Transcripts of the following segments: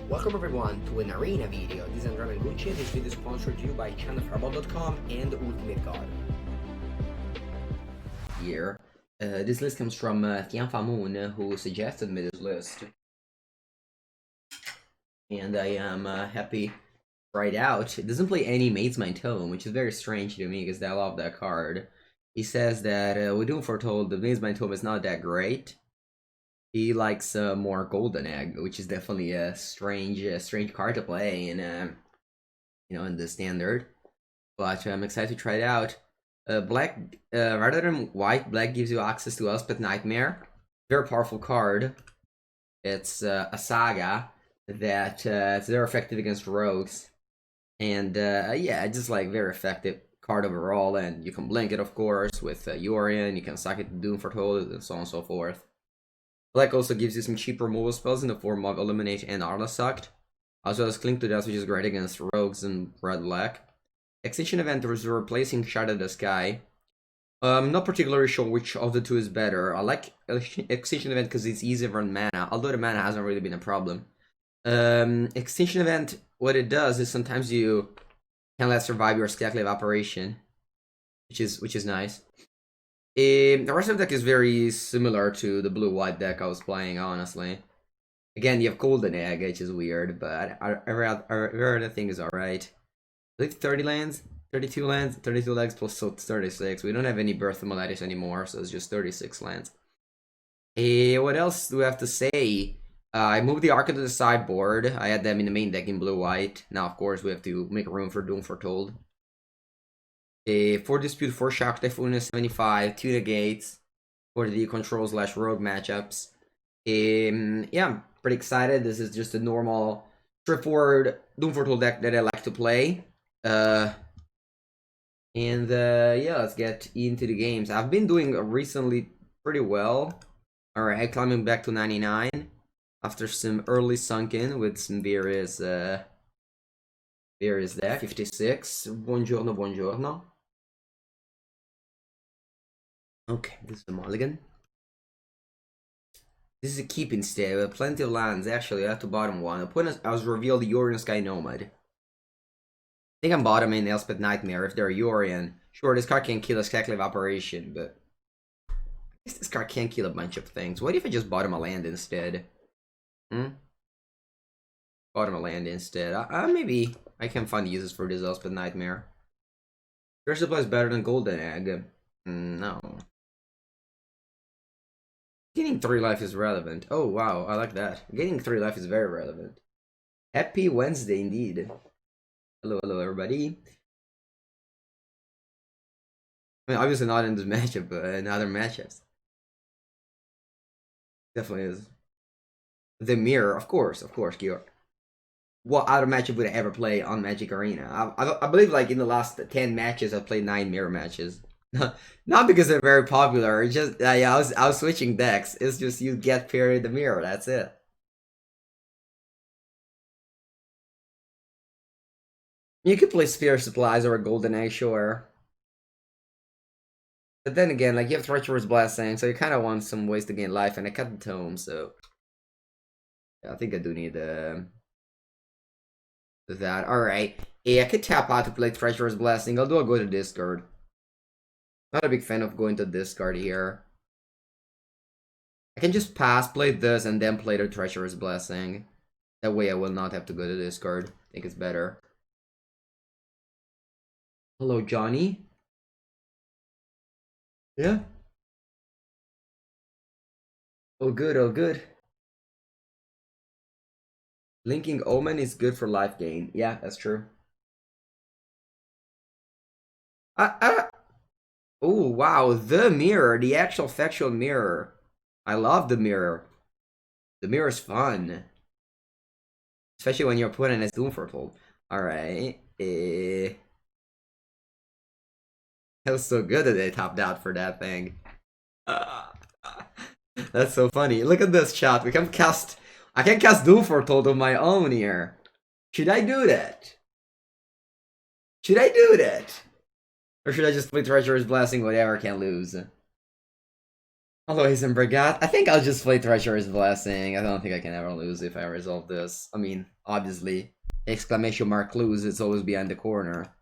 Welcome everyone to an arena video. This is Andrea Mengucci. This video is sponsored to you by channelfireball.com and Ultimate God. Here, this list comes from Tianfamoon, who suggested me this list. And I am happy to try it out. It doesn't play any Maid's Mind Tome, which is very strange to me because I love that card. He says that with Doom Foretold, the Maid's Mind Tome is not that great. He likes more Golden Egg, which is definitely a strange card to play in, in the standard. But I'm excited to try it out. Black, rather than white, black gives you access to Elspeth Nightmare. Very powerful card. It's a saga that it's very effective against rogues, and yeah, just like very effective card overall. And you can blink it, of course, with Yorion. You can suck it to Doom Foretold, and so on and so forth. Black also gives you some cheap removal spells in the form of Eliminate and Arla Sucked, as well as Cling to Death, which is great against rogues and red-black. Extinction Event is replacing Shadow the Sky. I'm not particularly sure which of the two is better. I like Extinction Event because it's easier to run mana, although the mana hasn't really been a problem. Extinction Event, what it does is sometimes you can let survive your Scaly Evaporation, which is nice. The rest of the deck is very similar to the blue-white deck I was playing, honestly. Again, you have Golden Egg, which is weird, but every other thing is alright. I think 30 lands, 32 lands, 32 legs plus 36. We don't have any Birth of Maladies anymore, so it's just 36 lands. What else do we have to say? I moved the Arca to the sideboard. I had them in the main deck in blue-white. Now, of course, we have to make room for Doom Foretold. 4 Dispute, 4 Shock Typhoon, 75, 2 Negates for the control/rogue matchups. Yeah, I'm pretty excited. This is just a normal, straightforward Doom Foretold deck that I like to play. Yeah, let's get into the games. I've been doing recently pretty well. Alright, climbing back to 99 after some early sunken with some various deck. 56. Buongiorno, buongiorno. Okay, this is a mulligan. This is a keep instead. We have plenty of lands. Actually, I have to bottom one. The point is, I was revealed the Yorion Sky Nomad. I think I'm bottoming Elspeth Nightmare if they're Yorion. Sure, this card can kill a Scaly Evaporation, but I guess this card can kill a bunch of things. What if I just bottom a land instead? Bottom a land instead. Maybe I can find uses for this Elspeth Nightmare. First supply is better than Golden Egg. No. Getting 3 life is relevant. Oh wow, I like that. Getting 3 life is very relevant. Happy Wednesday indeed. Hello everybody. I mean, obviously not in this matchup, but in other matchups. Definitely is. The Mirror, of course, Georg. What other matchup would I ever play on Magic Arena? I believe like in the last 10 matches I've played 9 Mirror matches. Not because they're very popular, it's just yeah, I was switching decks. It's just you get paired the Mirror, that's it. You could play Sphere Supplies or a Golden Egg, sure. But then again, like you have Treacherous Blessing, so you kind of want some ways to gain life, and I cut the tome, so yeah, I think I do need that. Alright. Yeah, I could tap out to play Treacherous Blessing, although I'll go to discard. Not a big fan of going to discard here. I can just pass, play this, and then play the Treacherous Blessing. That way I will not have to go to discard. I think it's better. Hello, Johnny. Yeah. Oh good, oh good. Linking Omen is good for life gain. Yeah, that's true. Oh wow, the mirror, the actual factual mirror. I love the mirror. The mirror's fun. Especially when you're putting as Doom Foretold. Alright. That was so good that they topped out for that thing. That's so funny. Look at this chat. I can cast Doom Foretold on my own here. Should I do that? Should I do that? Or should I just play Treacherous Blessing, whatever, can't lose? Aloys and Brigade. I think I'll just play Treacherous Blessing. I don't think I can ever lose if I resolve this. I mean, obviously, exclamation mark lose, it's always behind the corner.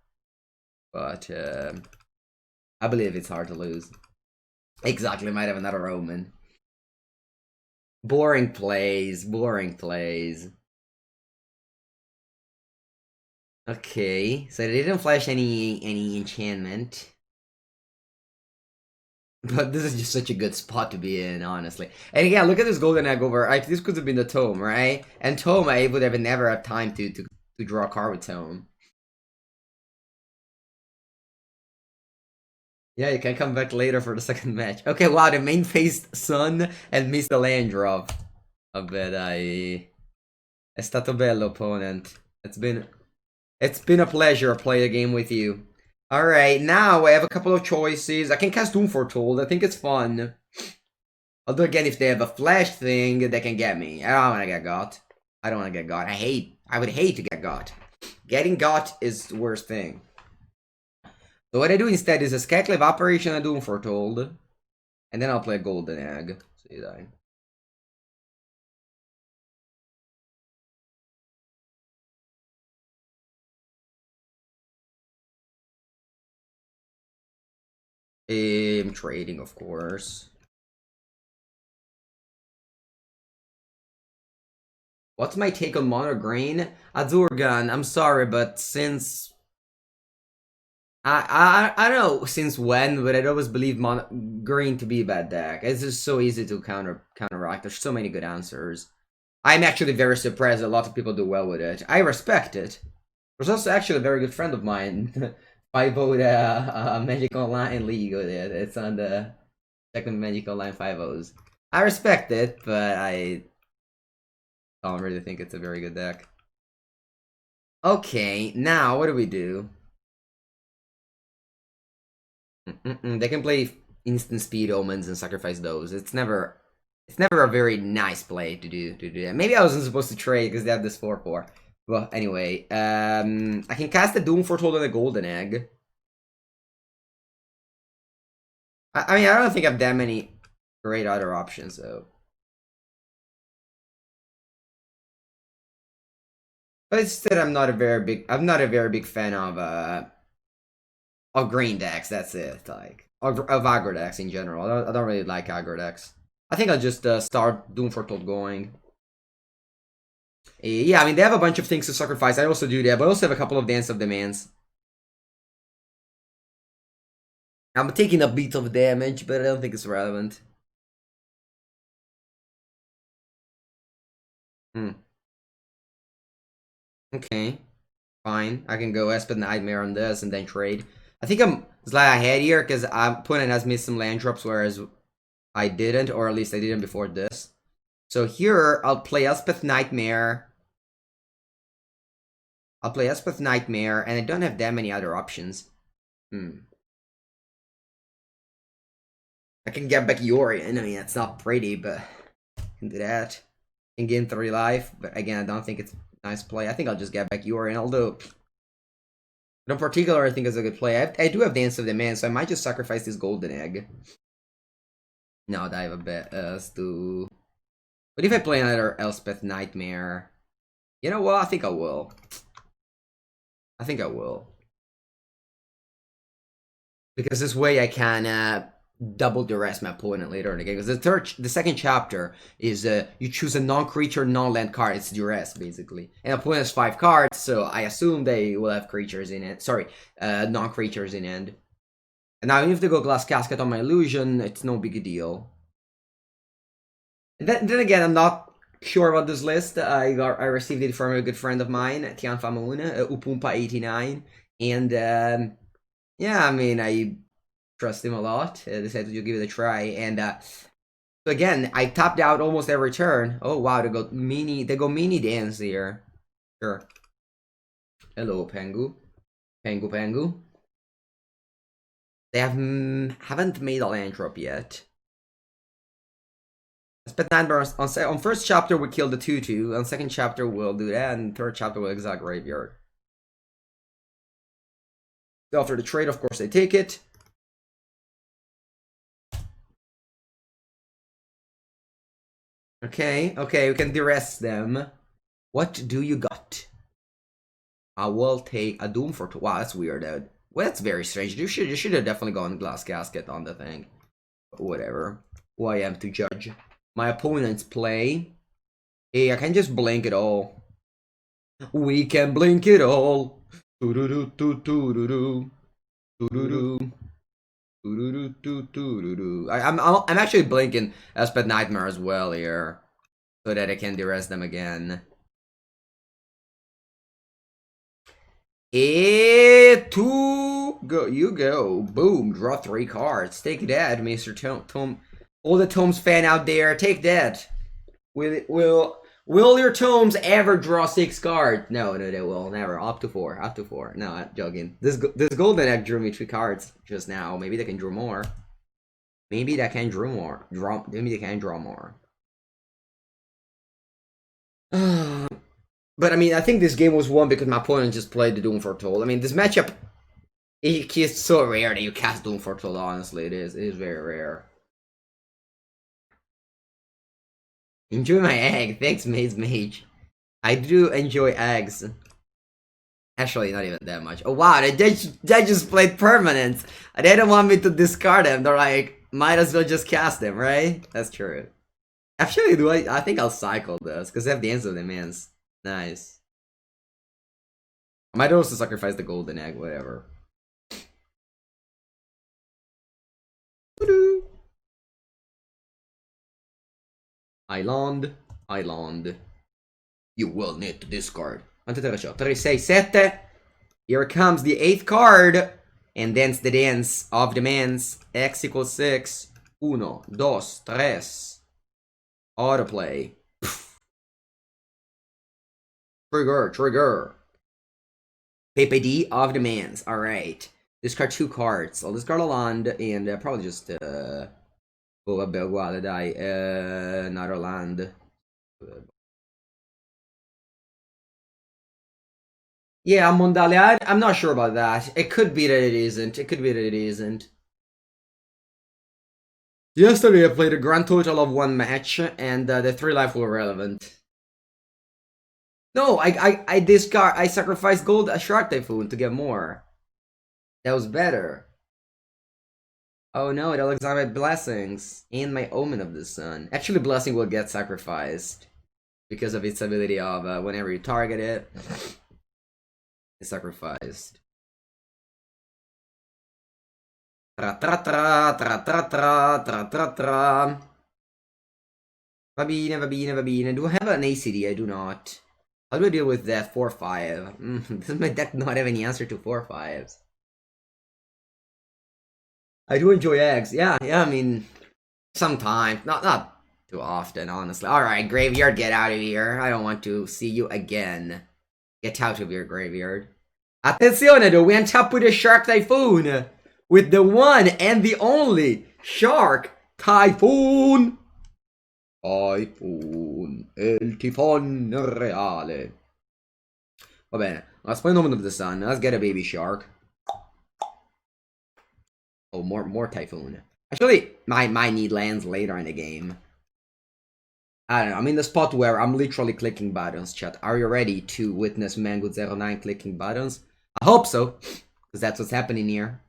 But, I believe it's hard to lose. Exactly, might have another Roman. Boring plays, boring plays. Okay, so they didn't flash any enchantment. But this is just such a good spot to be in, honestly. And again, look at this golden egg over. This could have been the tome, right? And tome, I would have never have time to draw a card with tome. Yeah, you can come back later for the second match. Okay, wow, the main faced Sun and missed the land drop. Vabbè, dai. È stato bello, opponent. It's been a pleasure to play a game with you. Alright, now I have a couple of choices. I can cast Doom Foretold. I think it's fun. Although again, if they have a flash thing, they can get me. I don't want to get got. I don't want to get got. I would hate to get got. Getting got is the worst thing. So what I do instead is a Scackle Evaporation and Doom Foretold. And then I'll play a Golden Egg. See that. I'm trading, of course. What's my take on Mono Green? Azurgan, I'm sorry, but since... I don't know since when, but I'd always believed Mono Green to be a bad deck. It's just so easy to counteract. There's so many good answers. I'm actually very surprised that a lot of people do well with it. I respect it. There's also actually a very good friend of mine. I vote Magic Online League with it. It's on the second Magic Online 5-0s. I respect it, but I don't really think it's a very good deck. Okay, now what do we do? They can play instant speed omens and sacrifice those. It's never a very nice play to do that. Maybe I wasn't supposed to trade because they have this 4/4. Well, anyway, I can cast a Doom Foretold and a Golden Egg. I mean, I don't think I have that many great other options though. But instead, I'm not a very big fan of green decks. That's it. Like of aggro decks in general. I don't really like aggro decks. I think I'll just start Doom Foretold going. Yeah, I mean they have a bunch of things to sacrifice. I also do that, but I also have a couple of Dance of Demands. I'm taking a bit of damage, but I don't think it's relevant. Okay. Fine. I can go Esper Nightmare on this and then trade. I think I'm slightly ahead here because my opponent has missed some land drops, whereas I didn't, or at least I didn't before this. So here, I'll play Elspeth Nightmare. And I don't have that many other options. I can get back Yorion. I mean, it's not pretty, but I can do that. I can gain 3 life, but again, I don't think it's a nice play. I think I'll just get back Yorion, although... But in particular, I think it's a good play. I do have Dance of the Man, so I might just sacrifice this Golden Egg. No, I have a bet as to... But if I play another Elspeth Nightmare... You know what? I think I will. Because this way I can double duress my opponent later in the game. Because the second chapter is you choose a non-creature, non-land card. It's duress, basically. And opponent has 5 cards, so I assume they will have creatures in it. Sorry, non-creatures in end. And now, even if they go Glass Casket on my illusion, it's no big deal. And then again, I'm not sure about this list. I received it from a good friend of mine, Tian Famoon, Upumpa89. And yeah, I mean, I trust him a lot. I decided to give it a try. And so again, I tapped out almost every turn. Oh wow, they go mini dance here. Sure. Hello, Pengu. Pengu. They haven't made a land drop yet. But on first chapter we kill the 2/2. On second chapter we'll do that, and third chapter we'll exile graveyard. So after the trade, of course, they take it. Okay, okay, we can de-rest them. What do you got? I will take a Doom for... Wow, that's weird, dude. Well, that's very strange. You should have definitely gone Glass Casket on the thing. But whatever. Who I am to judge. My opponent's play. Hey, I can just blink it all. We can blink it all. I'm actually blinking Esper Nightmare as well here, so that I can de-rest them again. Two, go, you go. Boom, draw 3 cards. Take that, Mr. Tome. All the Tomes fan out there, take that. Will your Tomes ever draw 6 cards? No, they will never. Up to 4, up to 4. No, I'm joking. This golden egg drew me 3 cards just now. Maybe they can draw more. Maybe they can draw more. Maybe they can draw more. But I mean, I think this game was won because my opponent just played the Doom Foretold. I mean, this matchup, it's so rare that you cast Doom Foretold. Honestly, it is. It is very rare. Enjoy my egg. Thanks, Maze Mage. I do enjoy eggs. Actually, not even that much. Oh wow, they just played permanents. They don't want me to discard them. They're like, might as well just cast them, right? That's true. Actually, I think I'll cycle this because they have the ends of demands. Nice. I might also sacrifice the golden egg, whatever. Island. You will need to discard. 1, 2, 3, 4, 3, 6, 7. Here comes the 8th card. And then the dance of demands. X equals 6. 1, 2, 3. Autoplay. Trigger. PPD of demands. Alright. Discard 2 cards. I'll discard a land and probably just oh vabbè, uguale, dai. Another land. Yeah, Mondale, I'm not sure about that. It could be that it isn't. It could be that it isn't. Yesterday I played a grand total of 1 match, and the 3 life were relevant. No, I sacrificed gold a Shark Typhoon to get more. That was better. Oh no, it Alexander Blessings and my Omen of the Sun. Actually, Blessing will get sacrificed because of its ability of whenever you target it, it's sacrificed. Va bene. Do I have an ACD? I do not. How do I deal with that 4-5? Does my deck not have any answer to 4-5s? I do enjoy eggs. Yeah, I mean, sometimes. Not too often, honestly. Alright, graveyard, get out of here. I don't want to see you again. Get out of your graveyard. Attenzione, though, we end up with a Shark Typhoon. With the one and the only Shark Typhoon. Il tifon reale. Va bene, let's play Omen of the Sun. Let's get a baby shark. Oh, more Typhoon. Actually, might need lands later in the game. I don't know, I'm in the spot where I'm literally clicking buttons, chat. Are you ready to witness Mengucci09 clicking buttons? I hope so, because that's what's happening here.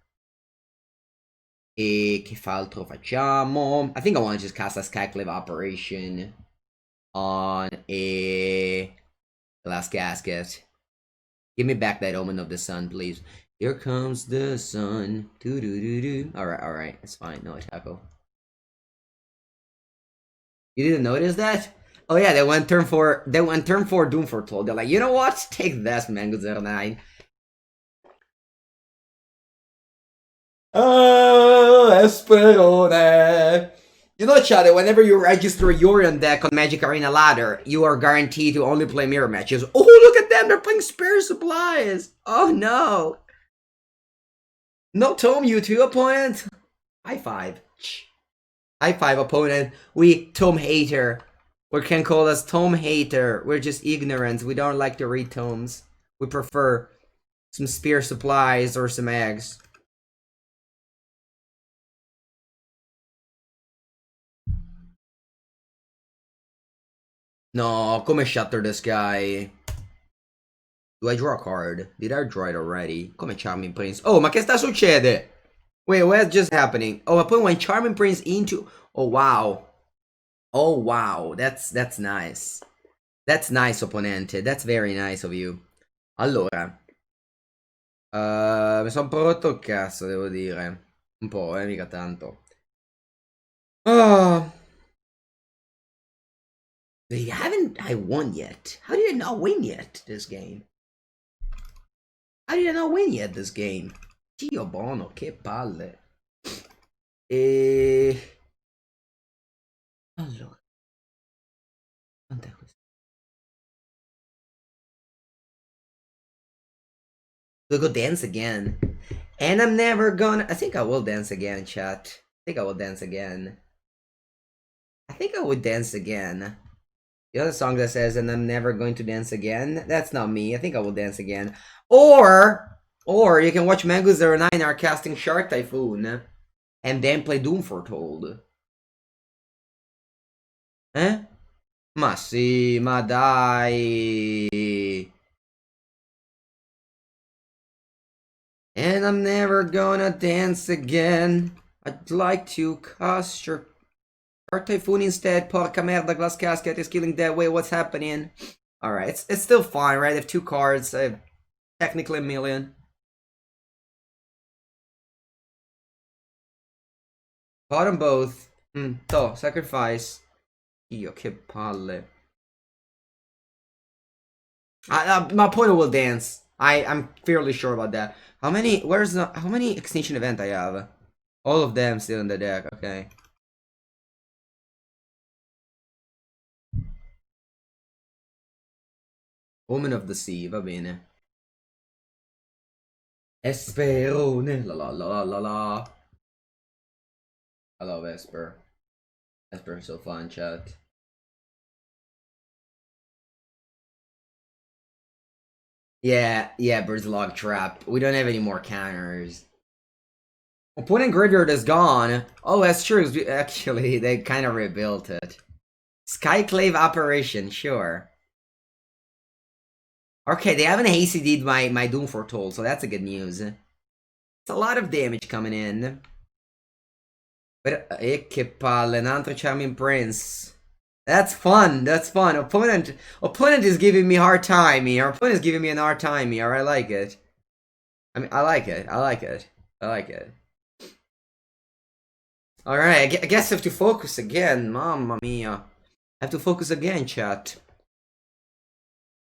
E che altro facciamo? I think I want to just cast a Skyclave Operation on a Last Casket. Give me back that Omen of the Sun, please. Here comes the sun. Alright, it's fine. No tackle. You didn't notice that? Oh yeah, they went turn 4. They went turn 4 Doom Foretold. They're like, you know what? Take this, Mengucci09. Oh, Esperone. You know, Chad, whenever you register a Yorion deck on Magic Arena Ladder, you are guaranteed to only play mirror matches. Oh, look at them! They're playing Spare Supplies! Oh no! No Tome, you two, opponent! High five. High five, opponent. We Tome hater. We can call us Tome hater. We're just ignorant. We don't like to read tomes. We prefer some Spare Supplies or some eggs. No, come shatter this guy. Do I draw a card? Did I draw it already? Come Charming Prince. Oh, ma che sta succede? Wait, what's just happening? Oh, I put one Charming Prince into... Oh, wow. Oh, wow. That's nice. That's nice, opponente. That's very nice of you. Allora. Mi sono un po' rotto il cazzo, devo dire. Un po', mica tanto. Oh. They haven't I won yet. How did I not win yet this game? How did I not win yet this game? Dio bono, che palle. Allora. Quant'è questo? We'll go dance again. And I'm never gonna... I think I will dance again, chat. I think I will dance again. I think I would dance again. The other song that says, and I'm never going to dance again. That's not me. I think I will dance again. Or you can watch Mengucci are casting Shark Typhoon. And then play Doom Foretold. Eh? Ma sì, ma dai. And I'm never gonna dance again. I'd like to cast your Shark Typhoon instead. Porca merda, Glass Casket is killing that way. What's happening? Alright, it's still fine, right? I have 2 cards. I have technically a million. Bottom both. So, sacrifice. Dio, che palle. My opponent will dance. I'm fairly sure about that. How many extinction event I have? All of them still in the deck, okay. Woman of the Sea, va bene. Esperone, la la la la la. I love Esper. Esper is so fun, chat. Yeah, Bird's Log Trap. We don't have any more counters. Opponent Graveyard is gone. Oh, that's true. Actually, they kind of rebuilt it. Skyclave Apparition, sure. Okay, they haven't ACD'd my Doom Foretold, so that's a good news. It's a lot of damage coming in. But che palle, un altro Charming Prince. That's fun, that's fun. Opponent is giving me a hard time here. Opponent is giving me a hard time here. I like it. I mean, I like it. Alright, I guess I have to focus again. Mamma mia. I have to focus again, chat.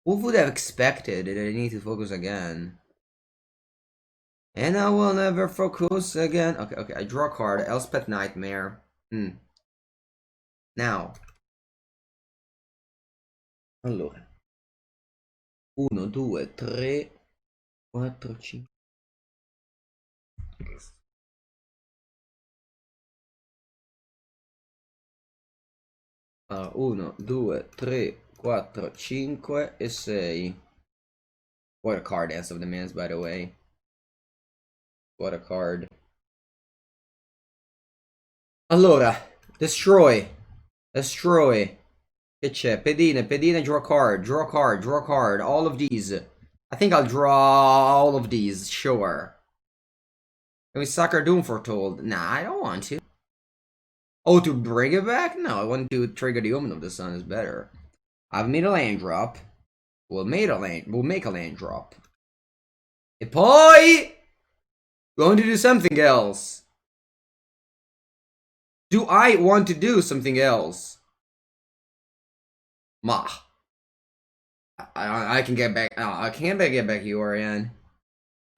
Who would have expected that I need to focus again? And I will never focus again. Okay, I draw a card. Elspeth Nightmare. Now. Allora. 1, 2, 3, 4, 5. Allora, 1, 2, 3, 4, 5 e 6. What a card, Dance of the Mans, by the way. What a card. Allora, destroy. Che c'è? Pedine, draw a card. All of these. I think I'll draw all of these, sure. Can we suck our Doom Foretold? Nah, I don't want to. Oh, to bring it back? No, I want to trigger the Omen of the Sun is better. I've made a land drop. We'll make a land drop. E poi going to do something else. Do I want to do something else? Ma. I can get back. I can't get back Yorion.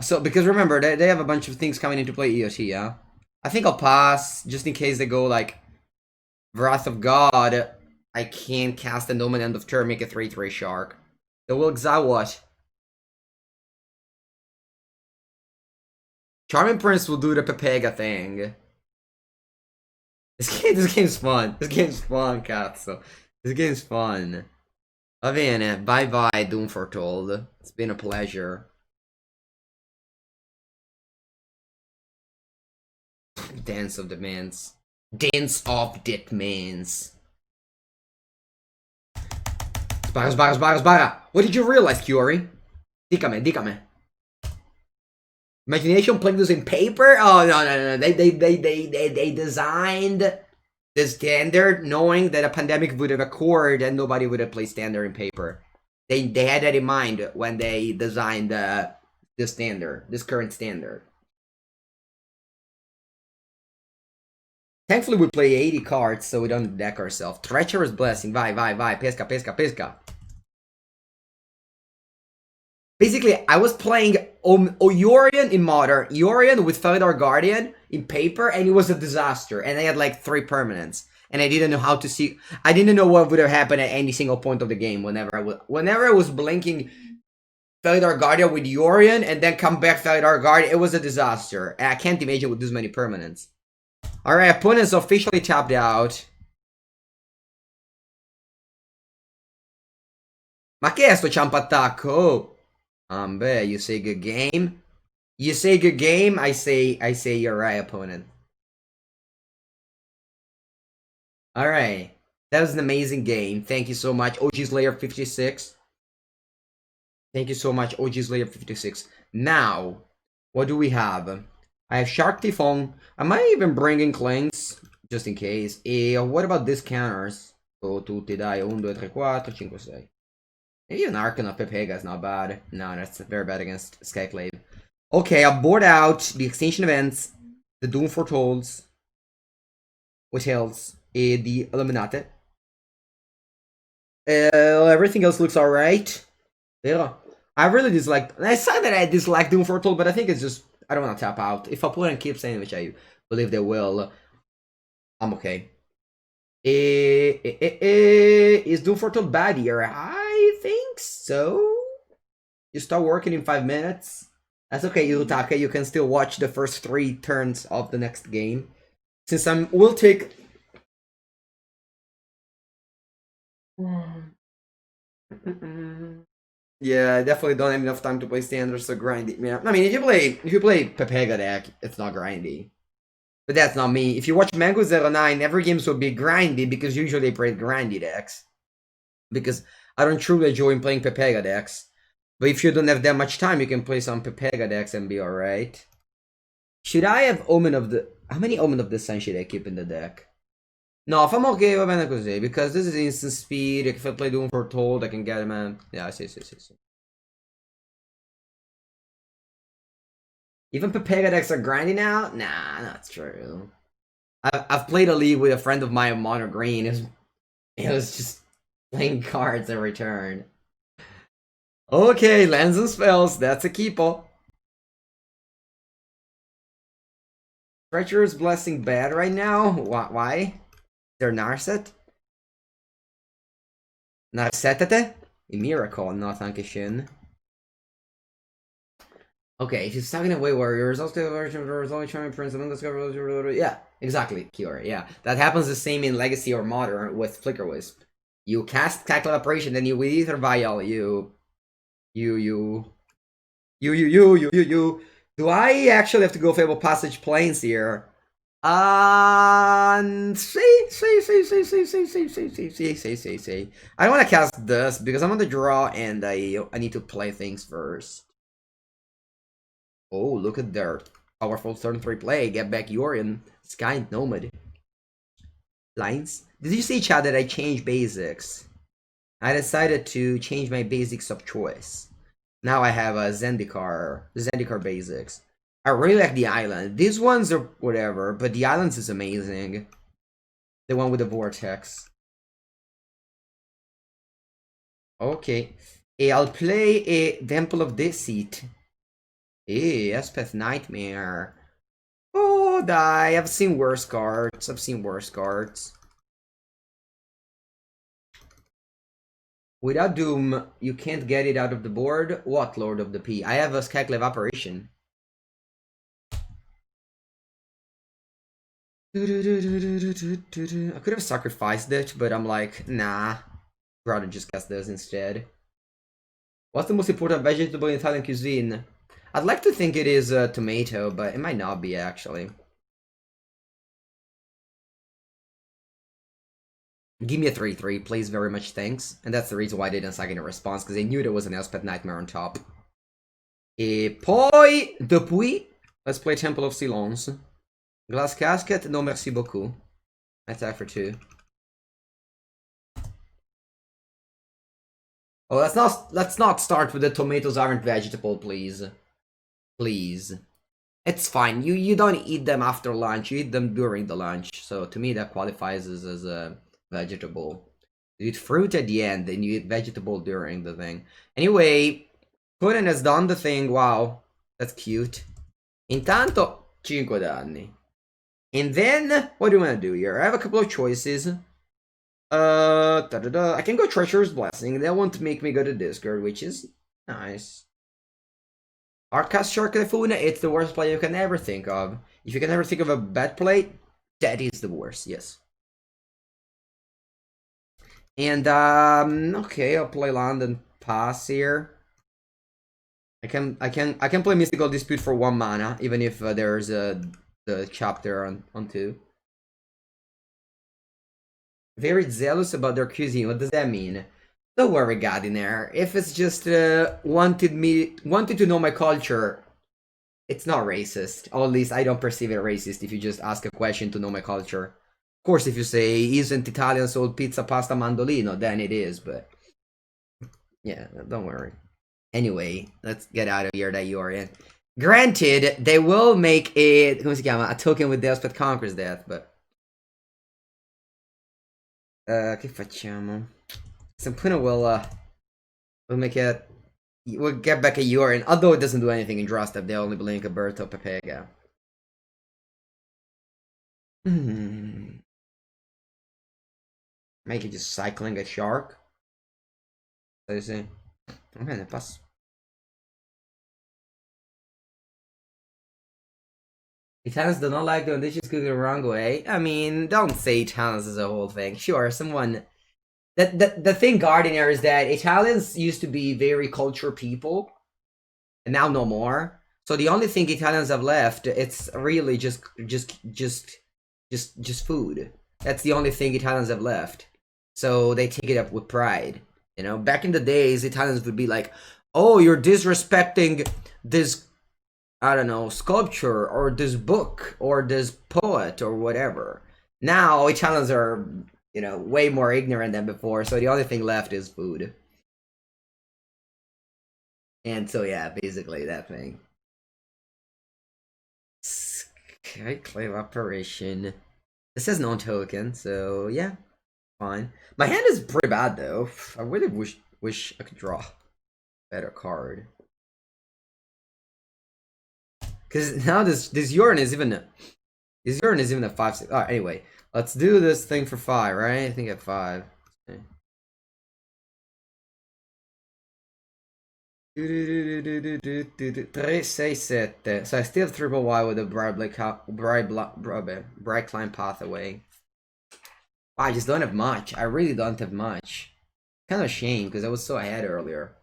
So, because remember, they have a bunch of things coming into play EOT, yeah? I think I'll pass, just in case they go, like, Wrath of God. I can't cast an Omen end of turn, make a 3/3 Shark. So we'll exile what? Charming Prince will do the Pepega thing. This game's fun. This game's fun, cazzo. This game's fun. Va bene, bye bye Doom Foretold. It's been a pleasure. Dance of the Mans. Dance of Dead Mans. Spara, spara, spara, spara! What did you realize, Kiori? Dígame. Imagination playing this in paper? Oh, no. They designed the standard knowing that a pandemic would have occurred and nobody would have played standard in paper. They had that in mind when they designed this standard, this current standard. Thankfully, we play 80 cards, so we don't deck ourselves. Treacherous Blessing, vai, pesca. Basically, I was playing Yorion in Modern, Yorion with Felidar Guardian in paper, and it was a disaster. And I had like 3 permanents, and I didn't know how to see. I didn't know what would have happened at any single point of the game. Whenever I was blinking Felidar Guardian with Yorion, and then come back Felidar Guardian, it was a disaster. And I can't imagine with this many permanents. Alright, opponent's officially tapped out. Ma che è sto ciampattacco? Beh, you say good game. You say good game, I say you're right, opponent. Alright. That was an amazing game. Thank you so much. OG Slayer 56. Thank you so much, OG Slayer 56. Now, what do we have? I have Shark Typhon. I might even bring in Clinks, just in case. What about discounters? Oh, tutti, dai. 1, 2, 3, 4, 5, 6. Maybe an Archon of Pepega is not bad. No, that's very bad against Skyclave. Okay, I'll board out the Extinction Events, the Doom Fortolds, which else? The Illuminati. Everything else looks alright. Yeah. I really dislike. I said that I dislike Doom Foretold, but I think it's just. I don't want to tap out. If opponent keeps saying, which I believe they will, I'm okay. Is Doom Foretold bad here? I think so. You start working in 5 minutes. That's okay, Yutaka. You can still watch the first 3 turns of the next game. Since we'll take. Yeah, I definitely don't have enough time to play standards, so grindy. Yeah, I mean, if you play Pepega deck, it's not grindy. But that's not me. If you watch Mango 09, every game will be grindy because usually I play grindy decks. Because I don't truly enjoy playing Pepega decks. But if you don't have that much time, you can play some Pepega decks and be alright. Should I have Omen of the... How many Omen of the Sun should I keep in the deck? No, if I'm okay, va bene così, because this is instant speed. If I play Doom Foretold, I can get him, man. Yeah, sì. Even Pepega decks are grindy now? Nah, not true. I've played a league with a friend of mine in Mono Green. It was just playing cards every turn. Okay, lands and spells. That's a keeper. Treacherous Blessing bad right now? Why? They're Narset? Narsetete? A miracle, not Dankeschön. Okay, if you're stuck in a way where your results there's only charming prince and undiscovered. Yeah, exactly, Kiora. Yeah, that happens the same in Legacy or Modern with Flicker Wisp. You cast Tactile Operation, then you with Ether Vial, you. Do I actually have to go Fable Passage Plains here? See. I don't want to cast this because I'm on the draw and I need to play things first. Oh, look at their powerful turn 3 play. Get back Yorion, Sky Nomad. Lines? Did you see, Chad, that I changed basics? I decided to change my basics of choice. Now I have a Zendikar basics. I really like the island. These ones are whatever, but the islands is amazing. The one with the vortex. Okay. I'll play a Temple of Deceit. Espeth Nightmare. Oh, die. I've seen worse cards. Without Doom, you can't get it out of the board. What, Lord of the P? I have a Skyclave Apparition. I could have sacrificed it, but I'm like, nah. Rather just cast this instead. What's the most important vegetable in Italian cuisine? I'd like to think it is tomato, but it might not be, actually. Give me a 3/3, please, very much, thanks. And that's the reason why I didn't second a response, because I knew there was an Elspeth Nightmare on top. E poi, depuis, let's play Temple of Silence. Glass Casket, no merci beaucoup. Attack for 2. Oh, let's not start with the tomatoes aren't vegetable, please. Please. It's fine. You don't eat them after lunch. You eat them during the lunch. So to me, that qualifies as a vegetable. You eat fruit at the end, and you eat vegetable during the thing. Anyway, Conan has done the thing. Wow, that's cute. Intanto, 5 danni. And then, what do you want to do here? I have a couple of choices. I can go Treacherous Blessing. That won't make me go to Discord, which is nice. Arcast Shark Typhoon, it's the worst play you can ever think of. If you can ever think of a bad play, that is the worst, yes. And, okay, I'll play land and pass here. I can play Mystical Dispute for 1 mana, even if there's the chapter on 2. Very zealous about their cuisine. What does that mean? Don't worry, Gardiner. If it's just wanted to know my culture, it's not racist. Or at least I don't perceive it racist if you just ask a question to know my culture. Of course, if you say, isn't Italian sold pizza, pasta, mandolino, then it is, but... yeah, don't worry. Anyway, let's get out of here that Yorion. Granted, they will make a token with Elspeth Conquers Death, but... che facciamo? Sampuna will make it... we'll get back a Yorion, although it doesn't do anything in draw step, they only blink a Berto Pepega. Make it just cycling a shark. So you see. Okay, pass. Italians do not like the dishes cooked the wrong way. I mean, don't say Italians is a whole thing. Sure, someone... The thing, Gardiner, is that Italians used to be very cultured people, and now no more. So the only thing Italians have left, it's really just food. That's the only thing Italians have left. So they take it up with pride. You know, back in the days, Italians would be like, "Oh, you're disrespecting this, I don't know, sculpture or this book or this poet or whatever." Now Italians are, you know, way more ignorant than before, so the only thing left is food. And so yeah, basically that thing. Okay, claim operation. This is non-token, so yeah, fine. My hand is pretty bad though. I really wish I could draw a better card. Cause now this Yorion is even a 5/6. Alright, anyway. Let's do this thing for 5, right? I think at 5. Okay. 3, 6, 7. So I still have triple Y with a bright climb pathway. I just don't have much. I really don't have much. Kind of a shame because I was so ahead earlier.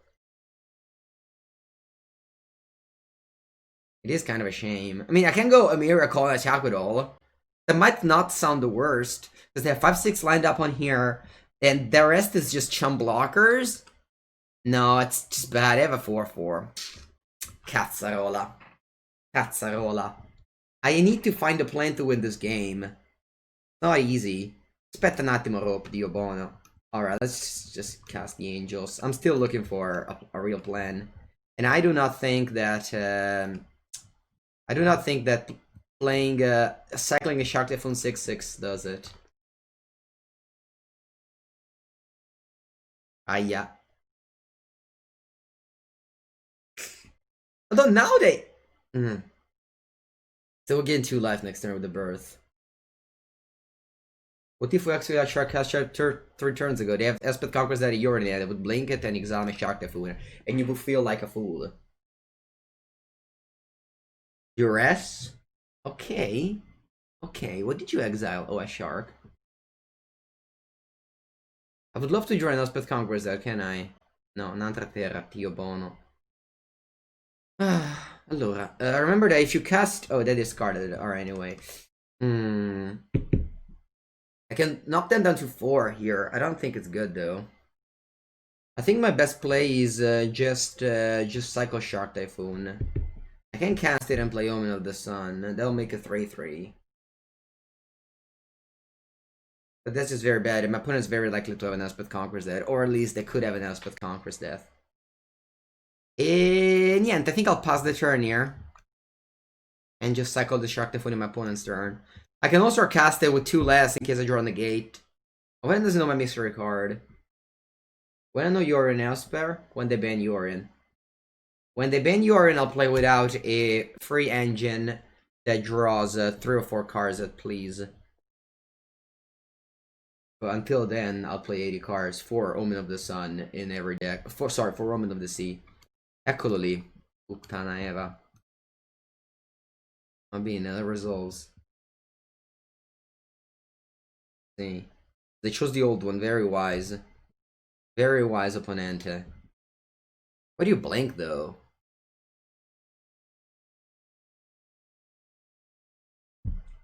It is kind of a shame. I mean, I can go Amira call attack with all. That might not sound the worst, because they have 5/6 lined up on here, and the rest is just chum blockers. No, it's just bad. I have a 4/4. Cazzarola. Cazzarola. I need to find a plan to win this game. Not easy. Aspetta un attimo, rope, Dio buono. Alright, let's just cast the angels. I'm still looking for a real plan. And I do not think that... playing cycling a Shark Typhoon 6/6 does it. Yeah. Although now they... So we're getting 2 life next turn with the birth. What if we actually had Shark cast 3 turns ago? They have Elspeth Conquers that Yorion, that would blink it and exile a Shark Typhoon, and you would feel like a fool. Duress? Okay. Okay, what did you exile? Oh, a shark. I would love to join Elspeth Conquers there, can I? No, un'altra terra, Dio buono. Allora, remember that if you cast... oh, they discarded it. Alright, anyway. I can knock them down to 4 here. I don't think it's good though. I think my best play is just Cycle Shark Typhoon. I can cast it and play Omen of the Sun. That'll make a 3/3. But that's just very bad, and my opponent's very likely to have an Elspeth Conqueror's Death, or at least they could have an Elspeth Conqueror's Death. Niente, I think I'll pass the turn here. And just cycle the Shark Typhoon in my opponent's turn. I can also cast it with 2 less in case I draw on the gate. When does it know my mystery card? When I know Yorion Esper, when they ban Yorion. When they ban Yorion, I'll play without a free engine that draws 3 or 4 cards at please. But until then, I'll play 80 cards for Omen of the Sun in every deck. For Omen of the Sea. Eccolo lì. Puttana Eva. Va bene, that resolves. See. They chose the old one, very wise. Very wise opponente. Why do you blink though?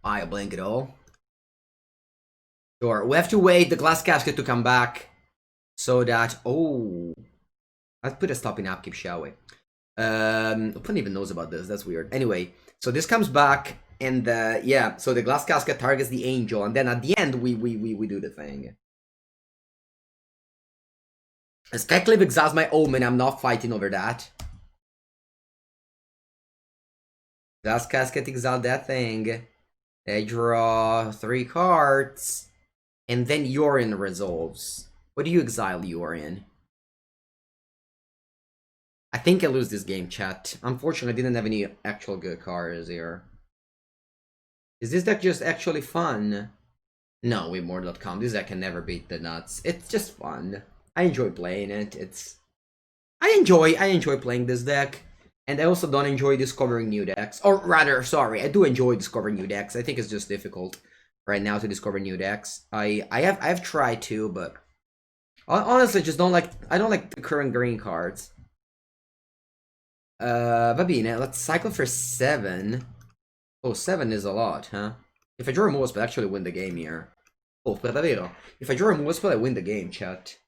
I blink at all. Sure, we have to wait the glass casket to come back. So that, oh. Let's put a stop in upkeep, shall we? Opponent even knows about this, that's weird. Anyway, so this comes back, and yeah, so the glass casket targets the angel, and then at the end we do the thing. Skyclave exiles my Omen, I'm not fighting over that. Glass casket exile that thing. I draw 3 cards. And then Yorion resolves. What do you exile, Yorion? I think I lose this game, chat. Unfortunately, I didn't have any actual good cards here. Is this deck just actually fun? No, Weebmore.com. This deck can never beat the nuts. It's just fun. I enjoy playing it. I enjoy playing this deck. And I also don't enjoy discovering new decks. Or rather, sorry, I do enjoy discovering new decks. I think it's just difficult right now to discover new decks. I've tried to, but honestly, I don't like the current green cards. Va bene, let's cycle for 7. Oh, 7 is a lot, huh? If I draw a Mospel, I actually win the game here. Oh, per davvero. If I draw a Mospel, I win the game, chat.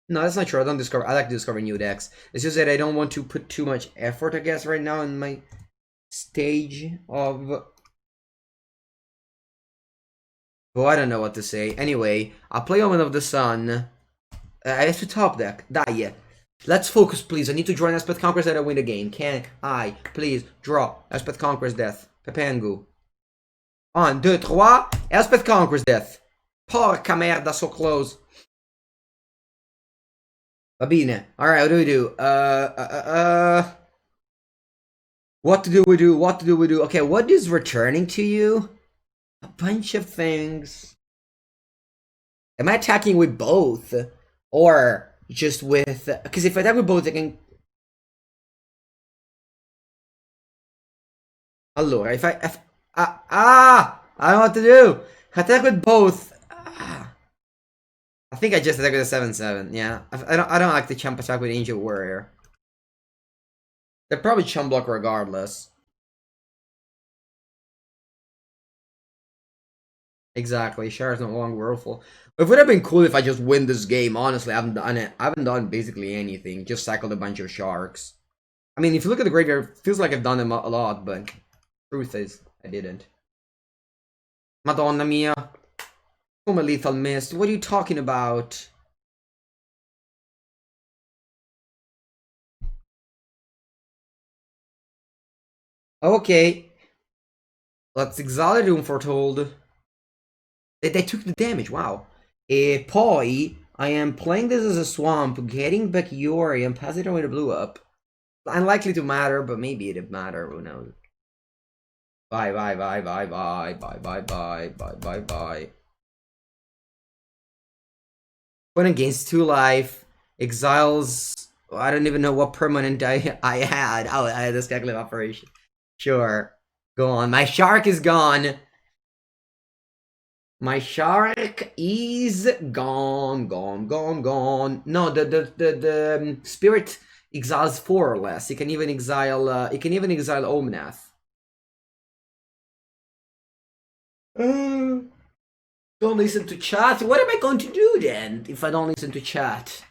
No, that's not true. I like to discover new decks. It's just that I don't want to put too much effort, I guess, right now in my stage of... Well, I don't know what to say. Anyway, I'll play Omen of the Sun. I have to top deck. Dai. Let's focus, please. I need to draw an Elspeth Conqueror's Death and win the game. Can I, please, draw Elspeth Conqueror's Death? Pepengu. 1, 2, 3. Elspeth Conqueror's Death. Porca merda, so close. Va bene. Alright, what do we do? What do we do? Okay, what is returning to you? A bunch of things. Am I attacking with both? Or just with... Because if I attack with both, I can... Allora, if I... I don't know what to do! If I attack with both... I think I just attack with a 7/7, yeah. I don't like the chump attack with Angel Warrior. They're probably chump block regardless. Exactly, Shard's no longer willful. It would have been cool if I just win this game, honestly. I haven't done it. I haven't done basically anything. Just cycled a bunch of sharks. I mean, if you look at the graveyard, it feels like I've done them a lot, but truth is, I didn't. Madonna mia. Come Lethal Mist. What are you talking about? Okay. Let's exile Doom Foretold. They took the damage, wow. Poi, I am playing this as a swamp, getting back Yori, and passing it away to blue up. Unlikely to matter, but maybe it'd matter, who knows. Bye. Opponent gains 2 life, exiles... I don't even know what permanent I had. Oh, I had the speculative operation. Sure. Go on. My shark is gone. My shark is gone. No, the spirit exiles 4 or less. It can even exile Omnath. Don't listen to chat? What am I going to do then if I don't listen to chat?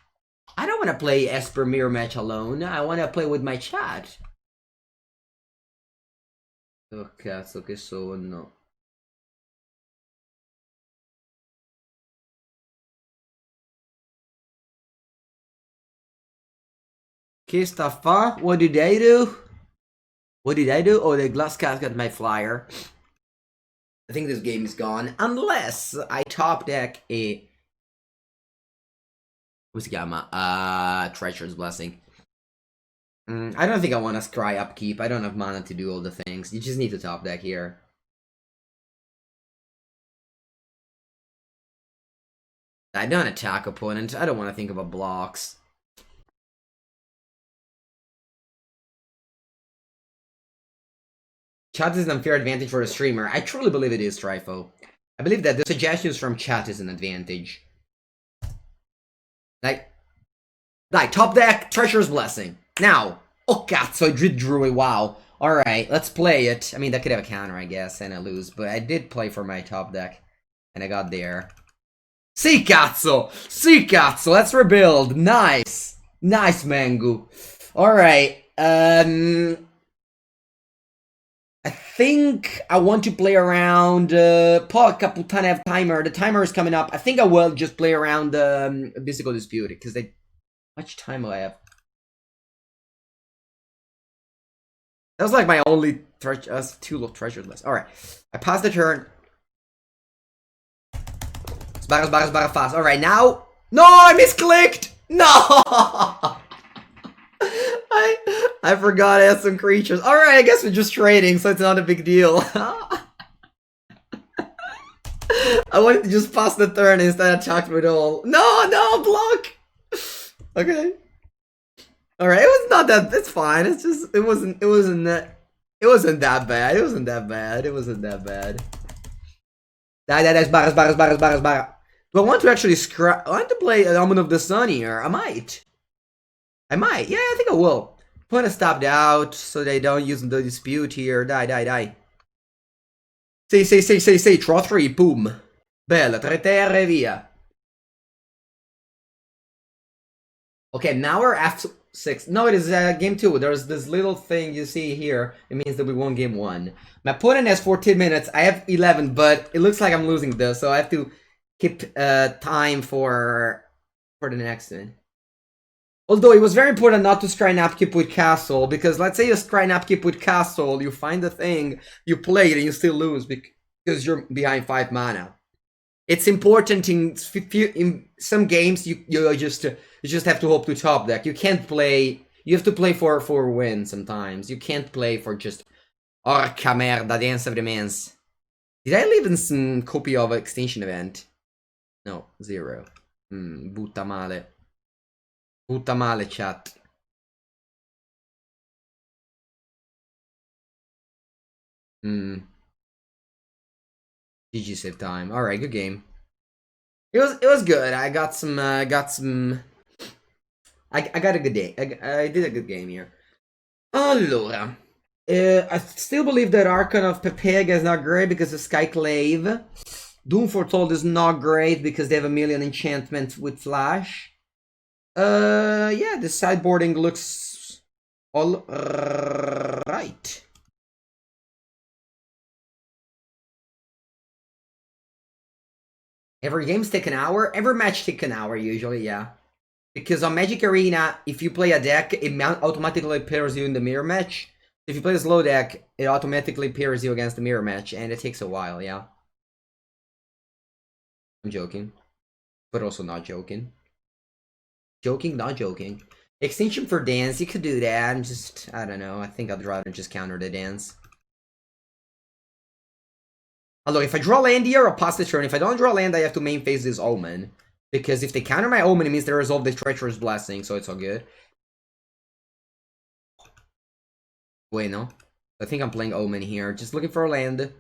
I don't want to play Esper mirror match alone. I want to play with my chat. Oh cazzo, che sonno. Che sta fa? What did I do? What did I do? Oh, the glass cat got my flyer. I think this game is gone. Unless I top deck a... Come si chiama? Treacherous Blessing. I don't think I want to scry upkeep. I don't have mana to do all the things. You just need to top deck here. I don't attack opponent. I don't want to think about blocks. Chat is an unfair advantage for a streamer. I truly believe it is, Trifo. I believe that the suggestions from chat is an advantage. Like, top deck, Treacherous Blessing. Now. Oh, cazzo, I drew it. Wow. Alright, let's play it. I mean, that could have a counter, I guess, and I lose. But I did play for my top deck. And I got there. Si cazzo! Si cazzo! Let's rebuild. Nice. Nice, Mengu. Alright. I think I want to play around Porca puttana, have timer. The timer is coming up. I think I will just play around Physical Dispute because how much time will I have? That was like my only two little treasures list. Alright. I passed the turn. Sbarra fast. Alright, now. No, I misclicked! No! I forgot I had some creatures. Alright, I guess we're just trading, so it's not a big deal. I wanted to just pass the turn instead of attack with all. No, block! Okay. Alright, it was not that, it's fine. It's just, it wasn't that bad. It wasn't that bad. Sbarra. Do I want to actually I want to play an Omen of the Sun here. I might. Yeah, I think I will. Opponent stopped out, so they don't use the dispute here. Die. Say, draw 3, boom. Bella, 3 terre, via. Okay, now we're F6. No, it is game 2. There's this little thing you see here. It means that we won game 1. My opponent has 14 minutes. I have 11, but it looks like I'm losing this, so I have to keep time for the next one. Although it was very important not to scry an upkeep with castle, because let's say you scry an upkeep with castle, you find the thing, you play it, and you still lose because you're behind 5 mana. It's important in some games. You just have to hope to top deck. You can't play. You have to play for win sometimes. You can't play for just orca merda, dance of the mans. Did I leave in some copy of Extinction Event? No, 0. Butta male. Butta male, chat. GG save time. Alright, good game. It was good. I got some I got a good day. I did a good game here. Allora. I still believe that Archon of Pepega is not great because of Skyclave. Doom Foretold is not great because they have a million enchantments with Flash. Yeah, the sideboarding looks all right. Every game's take an hour. Every match take an hour usually, yeah. Because on Magic Arena, if you play a deck, it automatically pairs you in the mirror match. If you play a slow deck, it automatically pairs you against the mirror match, and it takes a while, yeah. I'm joking. But also not joking. Joking, not joking. Extinction for dance, you could do that, and just, I don't know, I think I'd rather just counter the dance. Although, if I draw land here, I'll pass the turn. If I don't draw land, I have to main phase this Omen. Because if they counter my Omen, it means they resolve the Treacherous Blessing, so it's all good. Wait, no. I think I'm playing Omen here. Just looking for a land.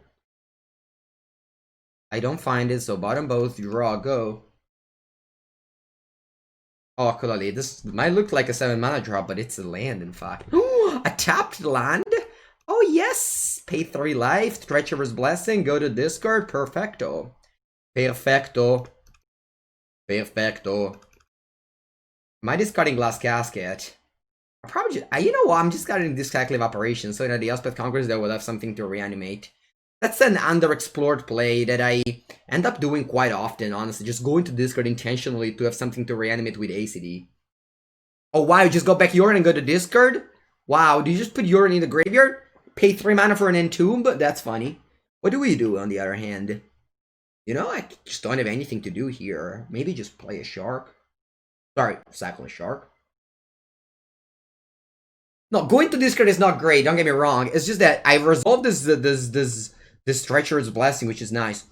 I don't find it, so bottom both, draw, go. Oh, Kulali, this might look like a 7 mana drop, but it's a land, in fact. Ooh, a tapped land? Oh, yes! Pay 3 life, Treacherous Blessing, go to discard, perfecto. Perfecto. Perfecto. Am I discarding Glass Casket? I probably just, you know what, I'm discarding Discarding Evaporation so that the Elspeth Conquerors there will have something to reanimate. That's an underexplored play that I end up doing quite often, honestly. Just going to discard intentionally to have something to reanimate with ACD. Oh wow, you just go back Yorion and go to discard? Wow, do you just put Yorion in the graveyard? Pay 3 mana for an Entomb? But that's funny. What do we do on the other hand? You know, I just don't have anything to do here. Maybe just play a shark. Sorry, cycle a shark. No, going to discard is not great, don't get me wrong. It's just that I resolved this treacherous blessing, which is nice.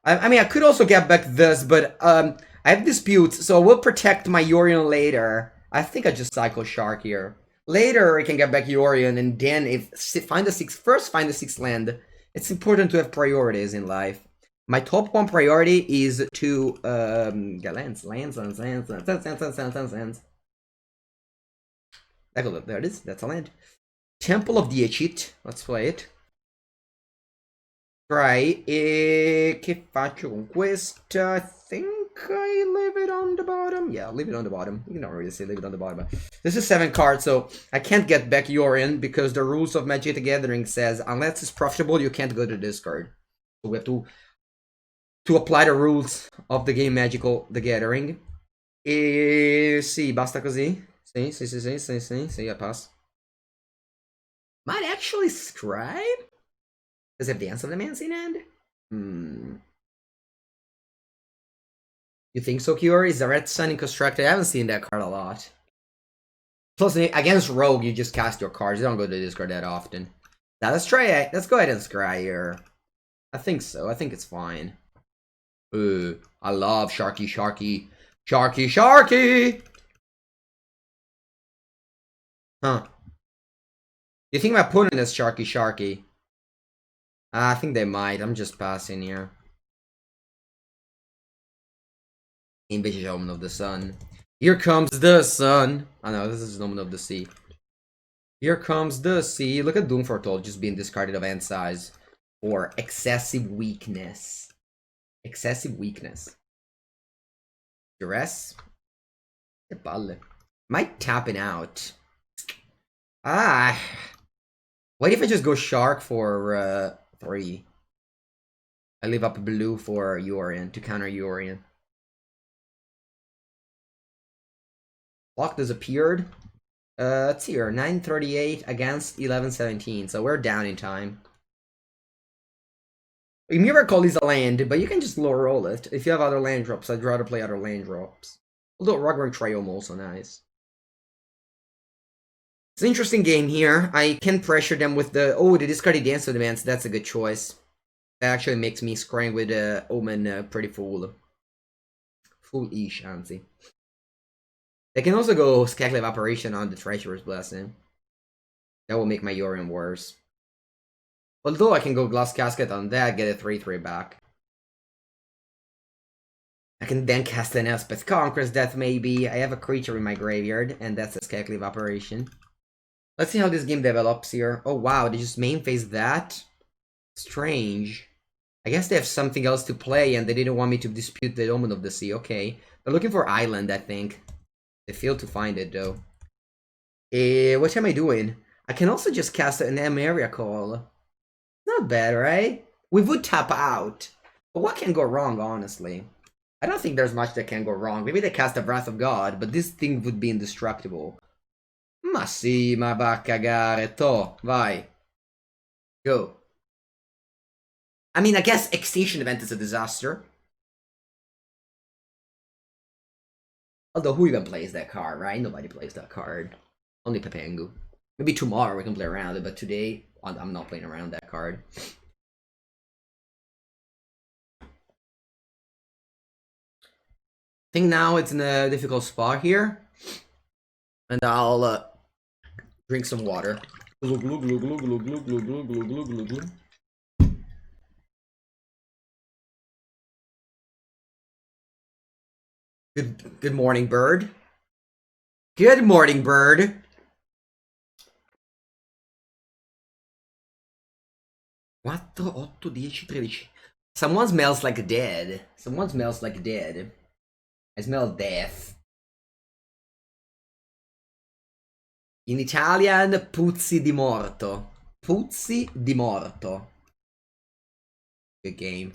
I mean, I could also get back this, but I have disputes, so I will protect my Yorion later. I think I just cycle Shark here. Later, I can get back Yorion, and then find the 6th land. It's important to have priorities in life. My top 1 priority is to get lands. There it is, that's a land. Temple of the Echit, let's play it. Try, che faccio con questa? I think I leave it on the bottom. Yeah, leave it on the bottom. You can not really say leave it on the bottom. This is 7 cards, so I can't get back Yorion because the rules of Magic the Gathering says unless it's profitable, you can't go to discard. So we have to apply the rules of the game Magical the Gathering. Sì, basta così. Sì, I pass. Might actually scribe? Does it have Dance of the Man's in hand? You think so, Kiori? Is the Red Sun in Constructed? I haven't seen that card a lot. Plus, against Rogue, you just cast your cards. You don't go to discard that often. Now, let's try it. Let's go ahead and scry here. I think so. I think it's fine. I love Sharky. Huh. You think my opponent is Sharky? I think they might. I'm just passing here. Invisible Omen of the Sun. Here comes the sun. Oh no, this is Omen of the Sea. Here comes the sea. Look at Doom Foretold just being discarded of end size. Or excessive weakness. Duress? Che palle. Might tapping out. What if I just go Shark for 3? I leave up blue for Yorion to counter Yorion. Block disappeared. It's here. 938 against 1117. So we're down in time. A Miracle is a land, but you can just low roll it. If you have other land drops, I'd rather play other land drops. Although Rugwork Triome also nice. It's an interesting game here. I can pressure them with the... Oh, the discarded Dance of the Man, so that's a good choice. That actually makes me scrying with Omen pretty full. Full-ish, honestly. They can also go Scackle Evaporation on the Treacherous Blessing. That will make my Yorion worse. Although I can go Glass Casket on that, get a 3/3 back. I can then cast an Elspeth Conqueror's Death maybe. I have a creature in my graveyard, and that's a Scackle Evaporation. Let's see how this game develops here. Oh wow, they just main phase that? Strange. I guess they have something else to play and they didn't want me to dispute the Omen of the Sea. Okay. They're looking for Island, I think. They failed to find it though. What am I doing? I can also just cast an area call. Not bad, right? We would tap out. But what can go wrong, honestly? I don't think there's much that can go wrong. Maybe they cast the Wrath of God, but this thing would be indestructible. Ma sì, ma va a cagare. To, vai. Go. I mean, I guess Extinction Event is a disaster. Although, who even plays that card, right? Nobody plays that card. Only Pepengu. Maybe tomorrow we can play around it, but today, I'm not playing around that card. I think now it's in a difficult spot here. And I'll drink some water. Glug, glug, glug, glug, glug, glug, glug, glug, glug, glug, glug, glug. Good morning, bird. Good morning, bird. Quattro, 8, 10, 13. Someone smells like dead. Someone smells like dead. I smell death. In Italian, puzzi di morto. Puzzi di morto. Good game.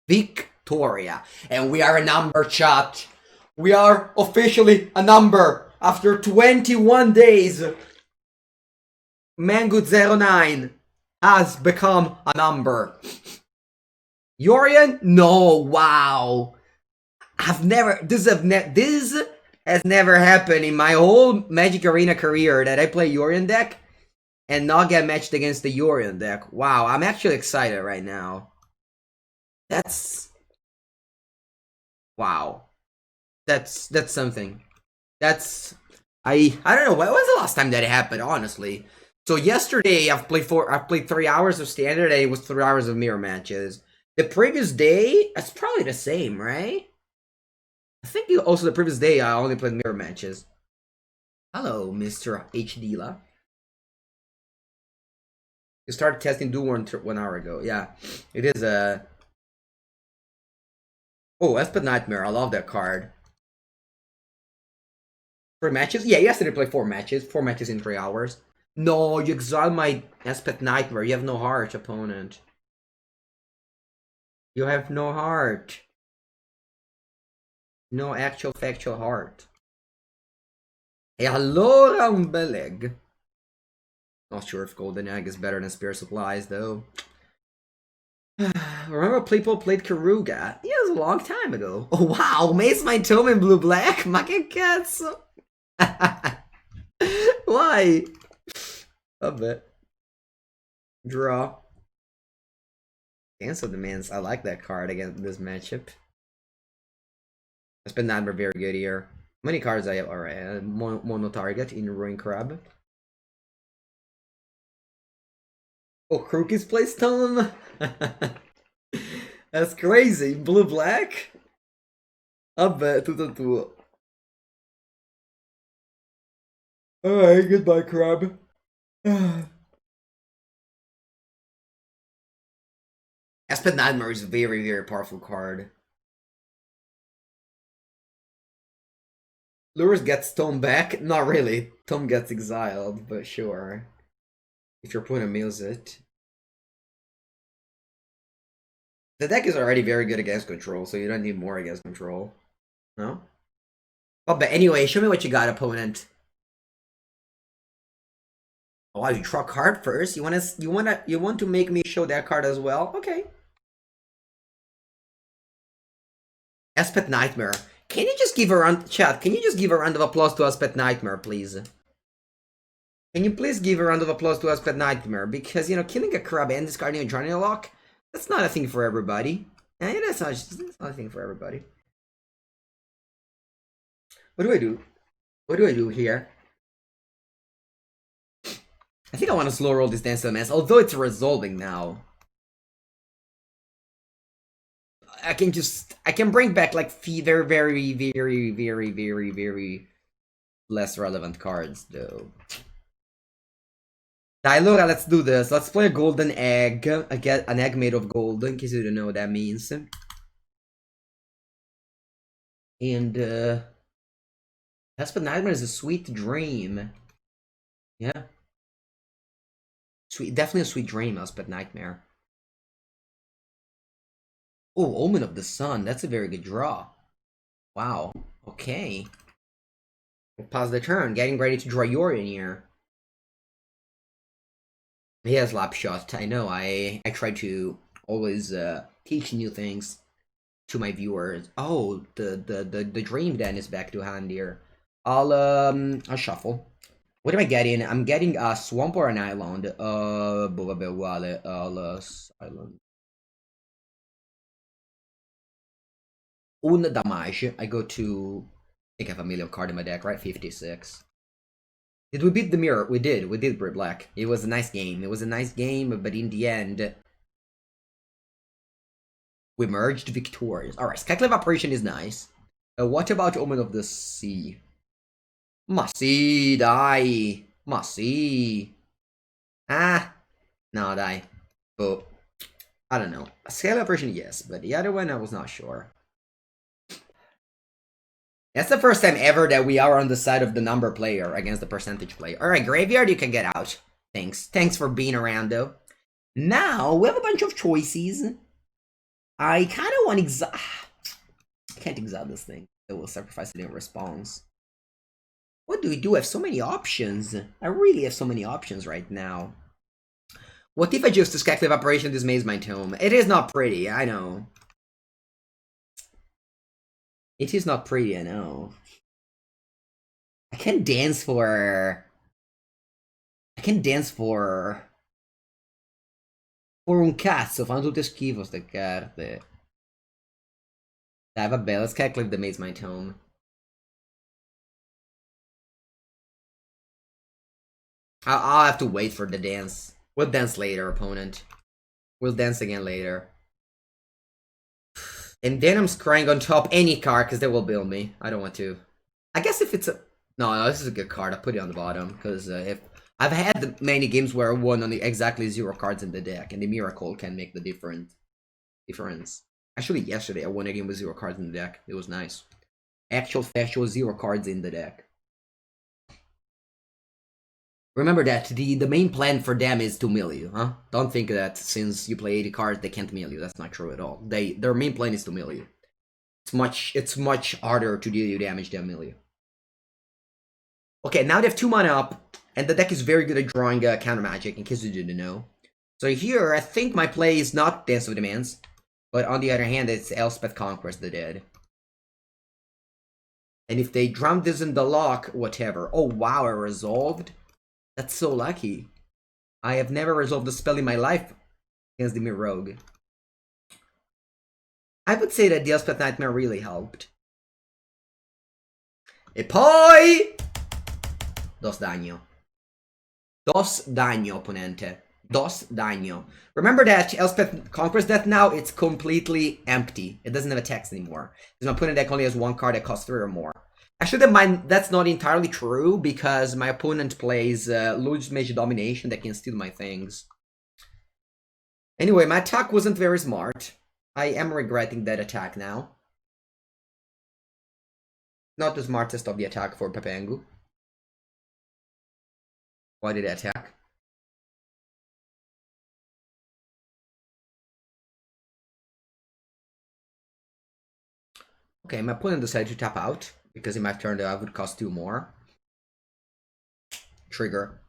Victoria. And we are a number, chat. We are officially a number. After 21 days, Mengucci09 has become a number. Yorion? No, wow. This has never happened in my whole Magic Arena career that I play Yorion deck and not get matched against the Yorion deck. Wow, I'm actually excited right now. That's... Wow. That's something. That's... I don't know, when was the last time that happened, honestly? So yesterday, I've played 3 hours of standard, and it was 3 hours of mirror matches. The previous day, it's probably the same, right? I think also the previous day, I only played mirror matches. Hello, Mr. HDla. You started testing Duel 1 hour ago. Yeah, it is a... Oh, Esper Nightmare. I love that card. 3 matches? Yeah, yesterday I played 4 matches. 4 matches in 3 hours. No, you exile my Esper Nightmare. You have no heart, opponent. You have no heart. No actual factual heart. E allora un bel egg. Not sure if Golden Egg is better than Spear Supplies, though. Remember people played Karuga? Yeah, it was a long time ago. Oh, wow. Mace my Tome in blue-black? Ma che cazzo? Why? A bit. Draw. Cancel Demands. I like that card against this matchup. I spent Nightmare very good here. How many cards I have? Alright, mono target in Ruin Crab. Oh, Crookie's plays Tome? That's crazy. Blue-black? Vabbè, tutto tuo. Alright, goodbye, Crab. Esper Nightmare is a very, very powerful card. Lures gets Tome back? Not really. Tome gets exiled, but sure. If your opponent mills it. The deck is already very good against control, so you don't need more against control. No? Oh, but anyway, show me what you got, opponent. Oh, you draw a card first? You want to make me show that card as well? Okay. Esper Nightmare. Can you just give a round, chat? Can you just give a round of applause to Esper Nightmare, please? Can you please give a round of applause to Esper Nightmare? Because, you know, killing a crab and discarding a Journey Lock, that's not a thing for everybody. That's not a thing for everybody. What do I do? What do I do here? I think I want to slow roll this Dance of the Mass, although it's resolving now. I can bring back like very less relevant cards though. Allora, let's do this. Let's play a golden egg. I get an egg made of gold, in case you don't know what that means. And Esper Nightmare is a sweet dream. Yeah. Definitely a sweet dream, Esper Nightmare. Oh, Omen of the Sun. That's a very good draw. Wow. Okay. We'll pause the turn. Getting ready to draw Yorion here. He has lap shot. I know. I try to always teach new things to my viewers. Oh, the dream then is back to hand here. I'll shuffle. What am I getting? I'm getting a swamp or an island. Vabbè, uguale. Island. Un damage. I go to... I think I have a million card in my deck, right? 56. Did we beat the mirror? We did. We did, Black. It was a nice game. It was a nice game, but in the end... we merged victorious. Alright, Skyclave Operation is nice. What about Omen of the Sea? Ma sì, dai. Ma sì. Ah, no, dai. But I don't know. A scale-up version, yes, but the other one, I was not sure. That's the first time ever that we are on the side of the number player against the percentage player. Alright, Graveyard, you can get out. Thanks. Thanks for being around, though. Now, we have a bunch of choices. I kind of want exile. I can't exile this thing. It will sacrifice it in response. What do we do? I have so many options. I really have so many options right now. What if I just discard evaporation this maze my tome? It is not pretty, I know. It is not pretty, I know. I can dance for... I can dance for... For un cazzo, fanno tutte schifo ste carte. Dai, vabbè, let's calculate the maze my tome. I'll have to wait for the dance. We'll dance later, opponent. We'll dance again later. And then I'm scrying on top any card, because they will build me. I don't want to. I guess if it's a... No, this is a good card. I'll put it on the bottom, because if... I've had many games where I won on exactly 0 cards in the deck, and the Miracle can make the difference. Actually, yesterday I won a game with 0 cards in the deck. It was nice. Actual, factual 0 cards in the deck. Remember that the main plan for them is to mill you, huh? Don't think that since you play 80 cards they can't mill you. That's not true at all. Their main plan is to mill you. It's much harder to deal you damage than mill you. Okay, now they have 2 mana up, and the deck is very good at drawing counter magic, in case you didn't know. So here, I think my play is not Dance of Demands, but on the other hand, it's Elspeth Conquers the Dead. And if they drown this in the lock, whatever. Oh wow, I resolved? That's so lucky. I have never resolved a spell in my life against the Mirror Rogue. I would say that the Elspeth Nightmare really helped. E poi... Dos daño. Dos daño, opponente. Dos daño. Remember that Elspeth Conquers Death now, it's completely empty. It doesn't have a text anymore. Because my opponent deck only has 1 card that costs 3 or more. Actually, that's not entirely true, because my opponent plays Lose Mage Domination that can steal my things. Anyway, my attack wasn't very smart. I am regretting that attack now. Not the smartest of the attack for Papengu. Why did I attack? Okay, my opponent decided to tap out, because in my turn I would cost 2 more. Trigger.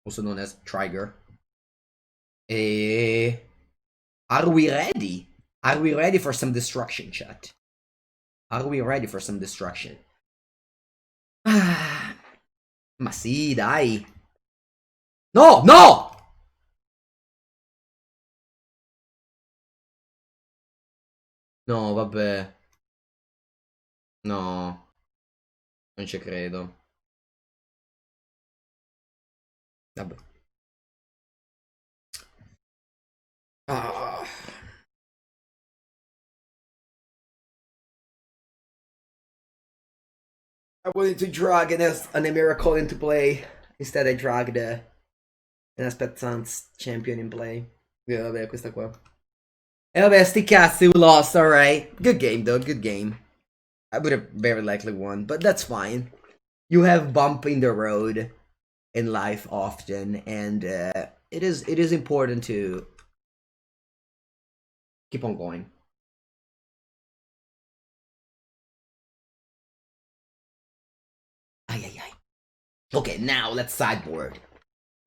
Also known as Trigger. Are we ready? Are we ready for some destruction, chat? Are we ready for some destruction? Ma sì, dai. No, no! No, vabbè. No. Non ci credo. Vabbè. Ah. I wanted to drag an Miracle into play. Instead I dragged an Aspect Sans champion in play. Vabbè, questa qua. E vabbè, sti cazzi, we lost, alright. Good game, though, good game. I would have very likely won, but that's fine. You have bump in the road in life often, and it is important to keep on going. Ay, ay, ay. Okay, now let's sideboard.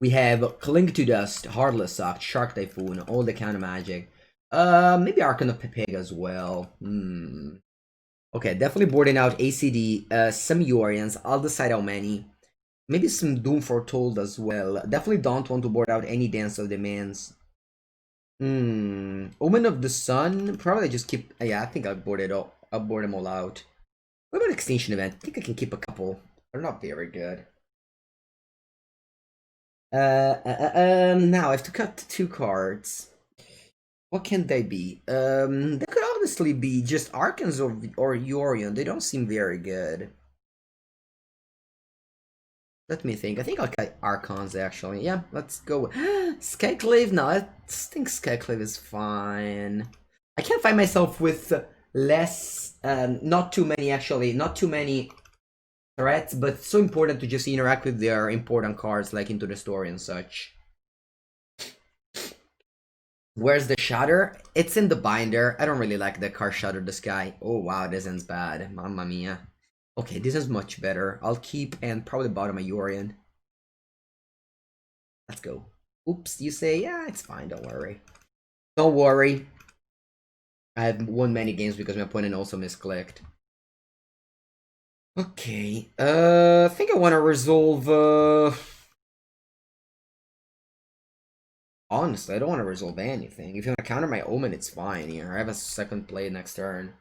We have Cling to Dust, Heartless Sock, Shark Typhoon, all the counter magic. Maybe Archon of Pepeg as well. Okay, definitely boarding out ACD, some Yorions. I'll decide how many. Maybe some Doom Foretold as well. Definitely don't want to board out any Dance of Demands. Omen of the Sun. Probably just keep. Yeah, I think I'll board it all. I'll board them all out. What about Extinction Event? I think I can keep a couple. They're not very good. Now I have to cut 2 cards. What can they be? They could honestly be just Archons or Yorion. They don't seem very good. Let me think. I think I'll cut Archons actually. Yeah, let's go. Skyclave? No, I think Skyclave is fine. I can't find myself with less, not too many actually, not too many threats, but it's so important to just interact with their important cards like into the story and such. Where's the Shatter? It's in the binder. I don't really like the card Shatter the Sky. Oh wow, this ends bad. Mamma mia. Okay, this is much better. I'll keep and probably bottom a Yorion. Let's go. Oops, you say? Yeah, it's fine, don't worry. Don't worry. I've won many games because my opponent also misclicked. Okay, I think I want to resolve, Honestly, I don't want to resolve anything. If you want to counter my Omen, it's fine here. I have a second play next turn.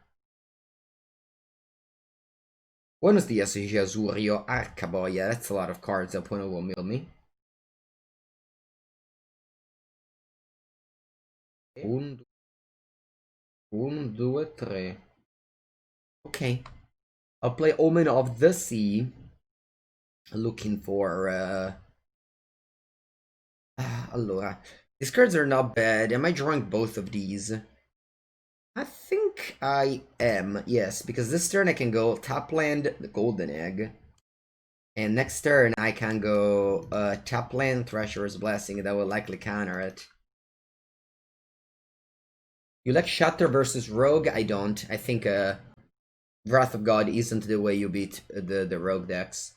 Buenos dias, Azurio. Arcaboia. That's a lot of cards the opponent will mill me. 1, 2, 3. Okay. I'll play Omen of the Sea. Looking for, allora. These cards are not bad. Am I drawing both of these? I think I am, yes. Because this turn I can go top land the Golden Egg. And next turn I can go top land Thresher's Blessing. That will likely counter it. You like Shatter versus Rogue? I don't. I think Wrath of God isn't the way you beat the Rogue decks.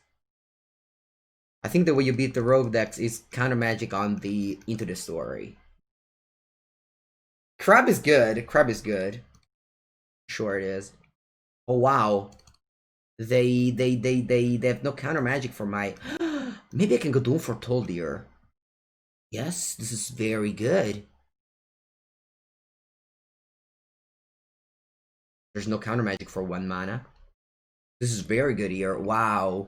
I think the way you beat the Rogue decks is counter magic on the Into the Story. Crab is good. Crab is good. Sure it is. Oh wow. They have no counter magic for my maybe I can go Doom for Toldir. Yes, this is very good. There's no counter magic for 1 mana. This is very good here. Wow.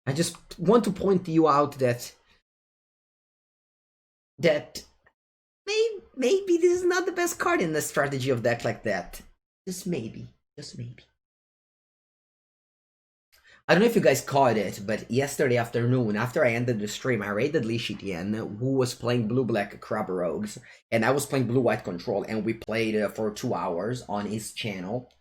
I just want to point you out that maybe this is not the best card in the strategy of deck like that. Just maybe. Just maybe. I don't know if you guys caught it, but yesterday afternoon, after I ended the stream, I raided Li Shitian, who was playing blue-black Crab Rogues, and I was playing blue-white Control, and we played for 2 hours on his channel.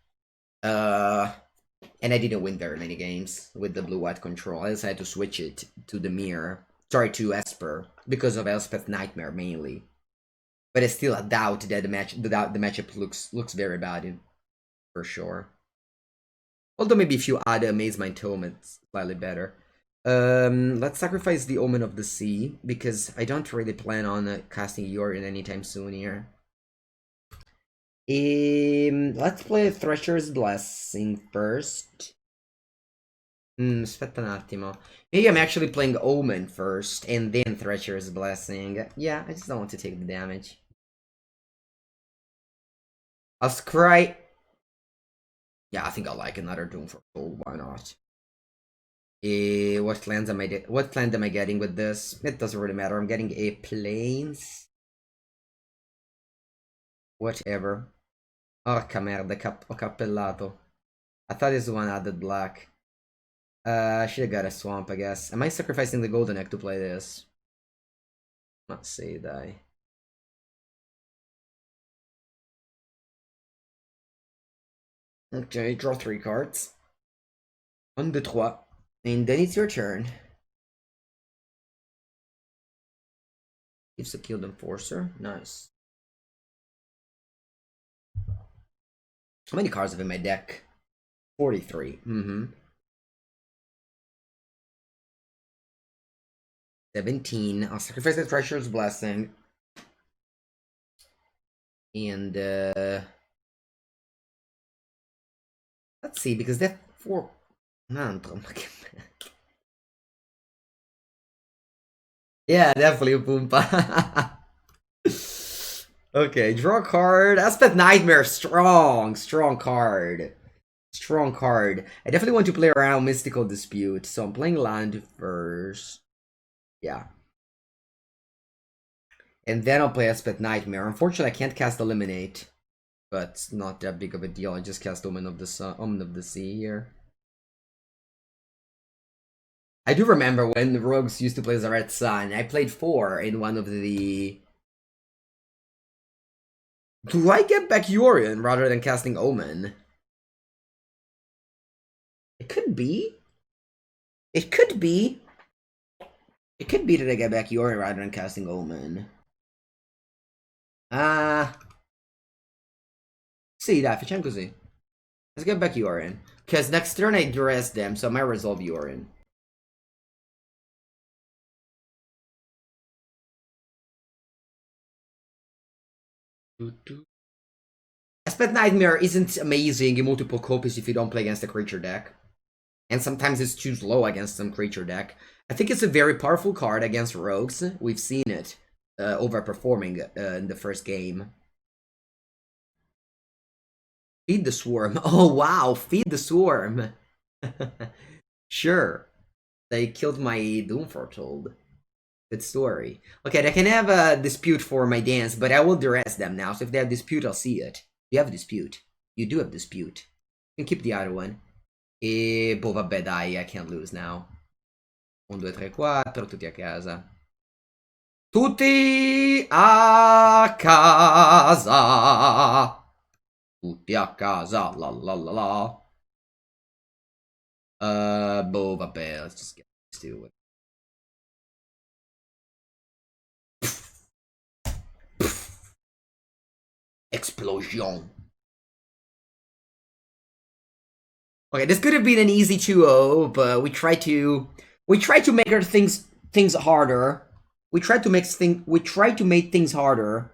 And I didn't win very many games with the blue-white Control. I decided to switch it to the mirror. Sorry, to Esper, because of Elspeth Nightmare mainly. But I still doubt that the matchup looks very bad, for sure. Although maybe if you add a Mazemind Tome, it's slightly better. Let's sacrifice the Omen of the Sea, because I don't really plan on casting Yorion anytime soon here. Let's play Thresher's Blessing first. Aspetta un attimo. Maybe I'm actually playing Omen first, and then Thresher's Blessing. Yeah, I just don't want to take the damage. I'll scry. Yeah, I think I'll like another Doom for Soul. Why not? What land am I getting with this? It doesn't really matter. I'm getting a Plains. Whatever. Orca merda, ho cappellato. I thought this one added black. I should have got a swamp, I guess. Am I sacrificing the golden egg to play this? Let's see, die. Okay, draw 3 cards. 1, 2, 3. And then it's your turn. Gives a Killed Enforcer. Nice. How many cards have in my deck? 43. 17. I'll sacrifice the Thresher's Blessing. And let's see, because that 4. Yeah, definitely Poompa. Okay, draw a card. Aspect Nightmare, strong card. Strong card. I definitely want to play around Mystical Dispute, so I'm playing land first. Yeah. And then I'll play Aspect Nightmare. Unfortunately, I can't cast Eliminate, but it's not that big of a deal. I just cast Omen of the Sea here. I do remember when the Rogues used to play as a Red Sun. I played 4 in one of the... Do I get back Yorion rather than casting Omen? It could be. It could be. It could be that I get back Yorion rather than casting Omen. Sì, dai, facciamo così. Let's get back Yorion. Because next turn I dress them, so I might resolve Yorion. Aspect Nightmare isn't amazing in multiple copies if you don't play against a creature deck. And sometimes it's too slow against some creature deck. I think it's a very powerful card against rogues. We've seen it overperforming in the first game. Feed the Swarm. Oh wow, Feed the Swarm. Sure. They killed my Doom Foretold. Good story. Okay, they can have a dispute for my dance, but I will duress them now. So if they have dispute, I'll see it. You have a dispute. You do have dispute. You can keep the other one. Boh, vabbè, dai, I can't lose now. 1, 2, 3, 4, tutti a casa. Tutti a casa. Tutti a casa, la la la la. Boh, vabbè, let's just get to it. Explosion. Okay, this could have been an easy 2-0, but we tried to make our things harder. We tried to make things harder.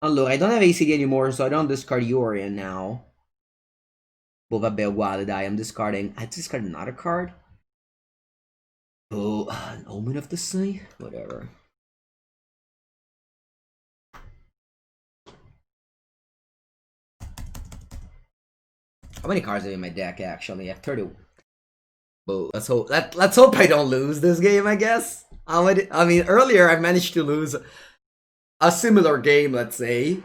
Oh look, I don't have ACD anymore, so I don't discard Yorion now. Boh, vabbè, uguale, dai, I'm discarding. I discarded another card. Oh, an Omen of the Sea? Whatever. How many cards are in my deck, actually? I have 30. But let's hope I don't lose this game, I guess. I mean, earlier I managed to lose a similar game, let's say.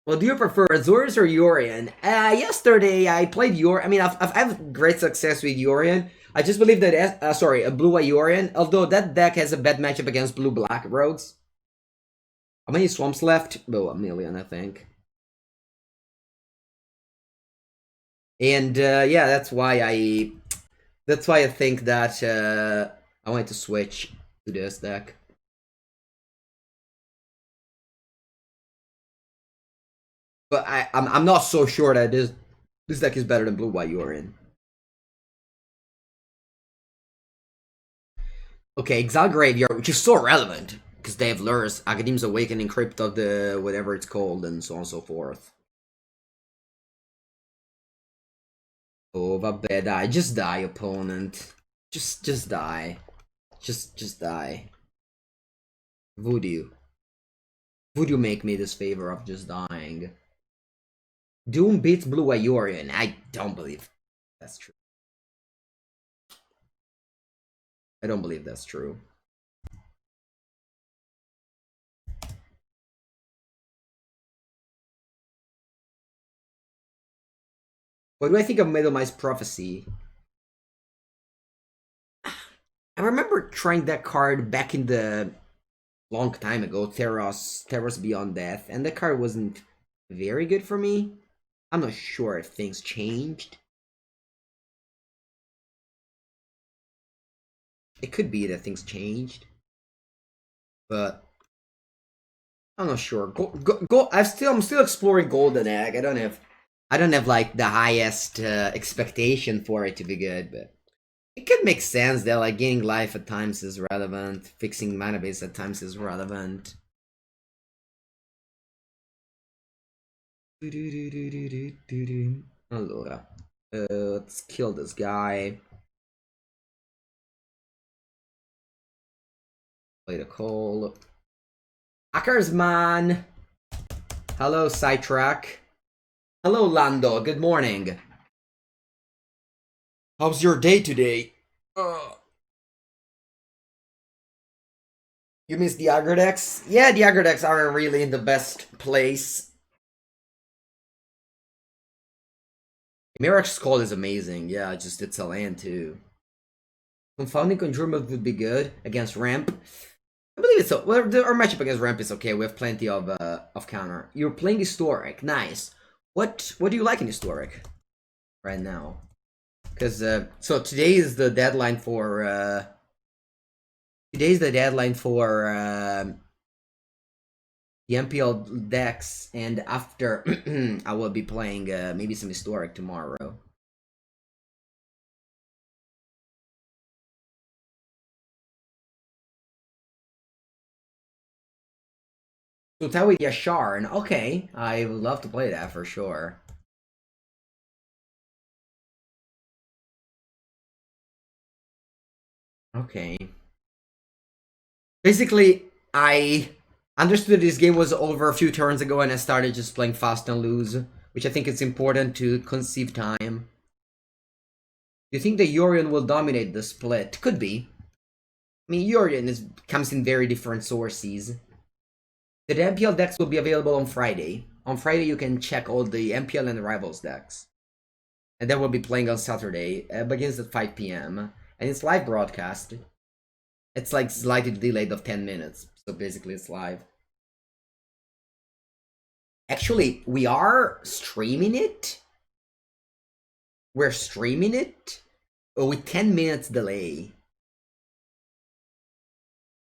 Well, do you prefer Azores or Yorion? Yesterday I played Yorion. I mean, I've had great success with Yorion. I just believe that, sorry, a blue-white Yorion. Although that deck has a bad matchup against blue-black rogues. How many swamps left? Oh, 1,000,000, I think. And yeah, that's why I think that I wanted to switch to this deck. But I'm not so sure that this deck is better than blue white Yorion. Okay, Exile Graveyard, which is so relevant because they have lures, Academy's Awakening, Crypt of the whatever it's called, and so on and so forth. Oh, vabbè, dai, just die, opponent. Just die. Just die. Would you? Would you make me this favor of just dying? Doom beats Blue White Yorion. I don't believe that's true. I don't believe that's true. What do I think of Middlemite's Prophecy? I remember trying that card back in the long time ago, Theros Beyond Death, and that card wasn't very good for me. I'm not sure if things changed. It could be that things changed, but I'm not sure. Go. I'm still exploring Golden Egg. I don't have like the highest expectation for it to be good, but it could make sense that like gaining life at times is relevant, fixing mana base at times is relevant. Allora, let's kill this guy. Play the call. Ackersman! Hello, Sidetrack. Hello, Lando. Good morning. How's your day today? You miss the aggro decks? Yeah, the aggro decks aren't really in the best place. Mirac's Call is amazing. Yeah, just it's a land too. Confounding Conjure mode would be good against Ramp. I believe it's so. Well, our matchup against Ramp is okay. We have plenty of counter. You're playing Historic. Nice. What do you like in Historic right now? Because so today is the deadline for today's the deadline for the MPL decks, and after I will be playing maybe some Historic tomorrow. So tell with Yasharn. Okay, I would love to play that for sure. Okay. Basically, I understood this game was over a few turns ago and I started just playing fast and loose, which I think it's important to conceive time. Do you think the Yorion will dominate the split? Could be. I mean, Yorion comes in very different sources. The MPL decks will be available on Friday. On Friday, you can check all the MPL and Rivals decks. And then we'll be playing on Saturday. Begins at 5 p.m. And it's live broadcast. It's like slightly delayed of 10 minutes. So basically it's live. Actually, we are streaming it. We're streaming it with 10 minutes delay.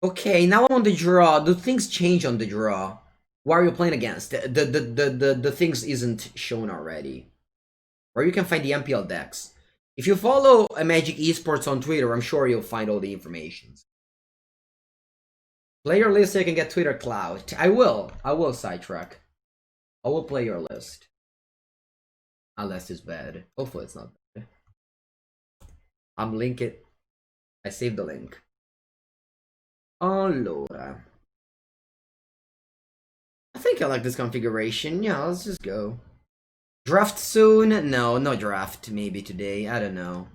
Okay, now I'm on the draw. Do things change on the draw? What are you playing against? The things isn't shown already. Where you can find the MPL decks. If you follow Magic Esports on Twitter, I'm sure you'll find all the information. Player list so you can get Twitter clout. I will sidetrack. I will play your list. Unless it's bad. Hopefully it's not bad. I'm linking. I saved the link. Allora. I think I like this configuration. Yeah, let's just go. Draft soon? No draft. Maybe today. I don't know.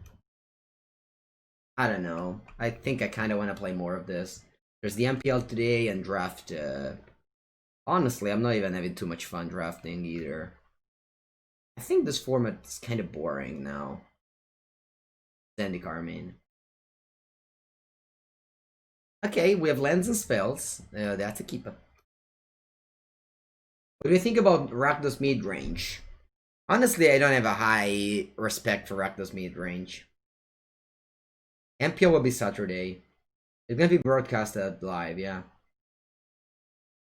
I think I kind of want to play more of this. There's the MPL today and draft. Honestly, I'm not even having too much fun drafting either. I think this format is kind of boring now. Zendikar, I mean. Okay, we have lands and spells. That's a keeper. What do you think about Rakdos mid-range? Honestly, I don't have a high respect for Rakdos mid-range. MPL will be Saturday. It's gonna be broadcasted live, yeah.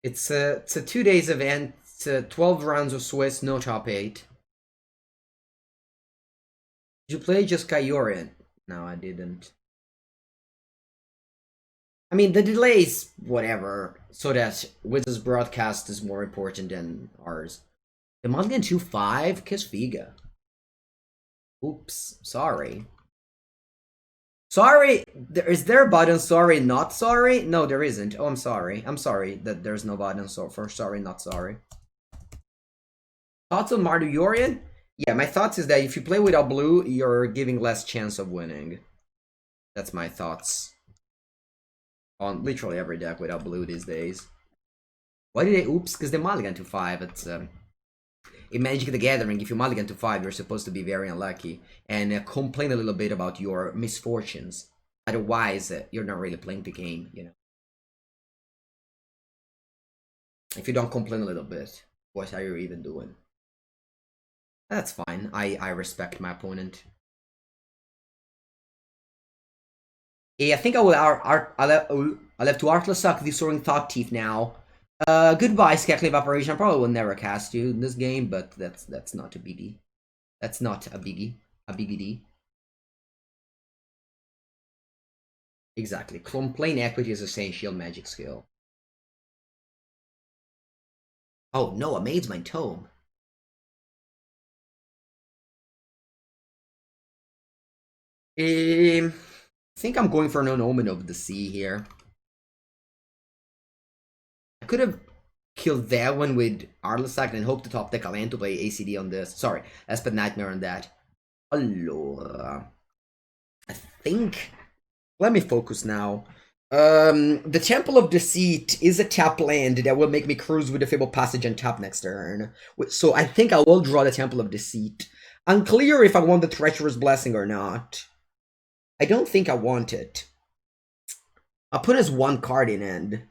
It's a 2 days event. It's 12 rounds of Swiss, no top 8. Did you play just Yorion? No, I didn't. I mean, the delays, whatever, so that Wizards broadcast is more important than ours. The Mulligan 2-5? Kiss Figa. Oops, sorry. Sorry, is there a button sorry, not sorry? No, there isn't. Oh, I'm sorry. I'm sorry that there's no button for sorry, not sorry. Thoughts on Mardu Yorion? Yeah, my thoughts is that if you play without blue, you're giving less chance of winning. That's my thoughts. On literally every deck without blue these days. Why did they oops? Because they mulligan to 5. It's in Magic the Gathering, if you mulligan to 5, you're supposed to be very unlucky and complain a little bit about your misfortunes. Otherwise, you're not really playing the game, you know. If you don't complain a little bit, what are you even doing? That's fine. I respect my opponent. Yeah, I think I'll have to Artless suck the Soaring Thought Thief now. Goodbye, Scackly Evaporation. I probably will never cast you in this game, but that's not a biggie. That's not a biggie. A biggie. Exactly. Plain Equity is essential magic skill. Oh no, a Maid's Mind Tome. I think I'm going for an Omen of the Sea here. I could have killed that one with Arlisac and hope to top deck a land to play ACD on this. Sorry, Esper Nightmare on that. Allora. I think... Let me focus now. The Temple of Deceit is a tap land that will make me cruise with the Fabled Passage and tap next turn. So I think I will draw the Temple of Deceit. Unclear if I want the Treacherous Blessing or not. I don't think I want it. I'll put as one card in end.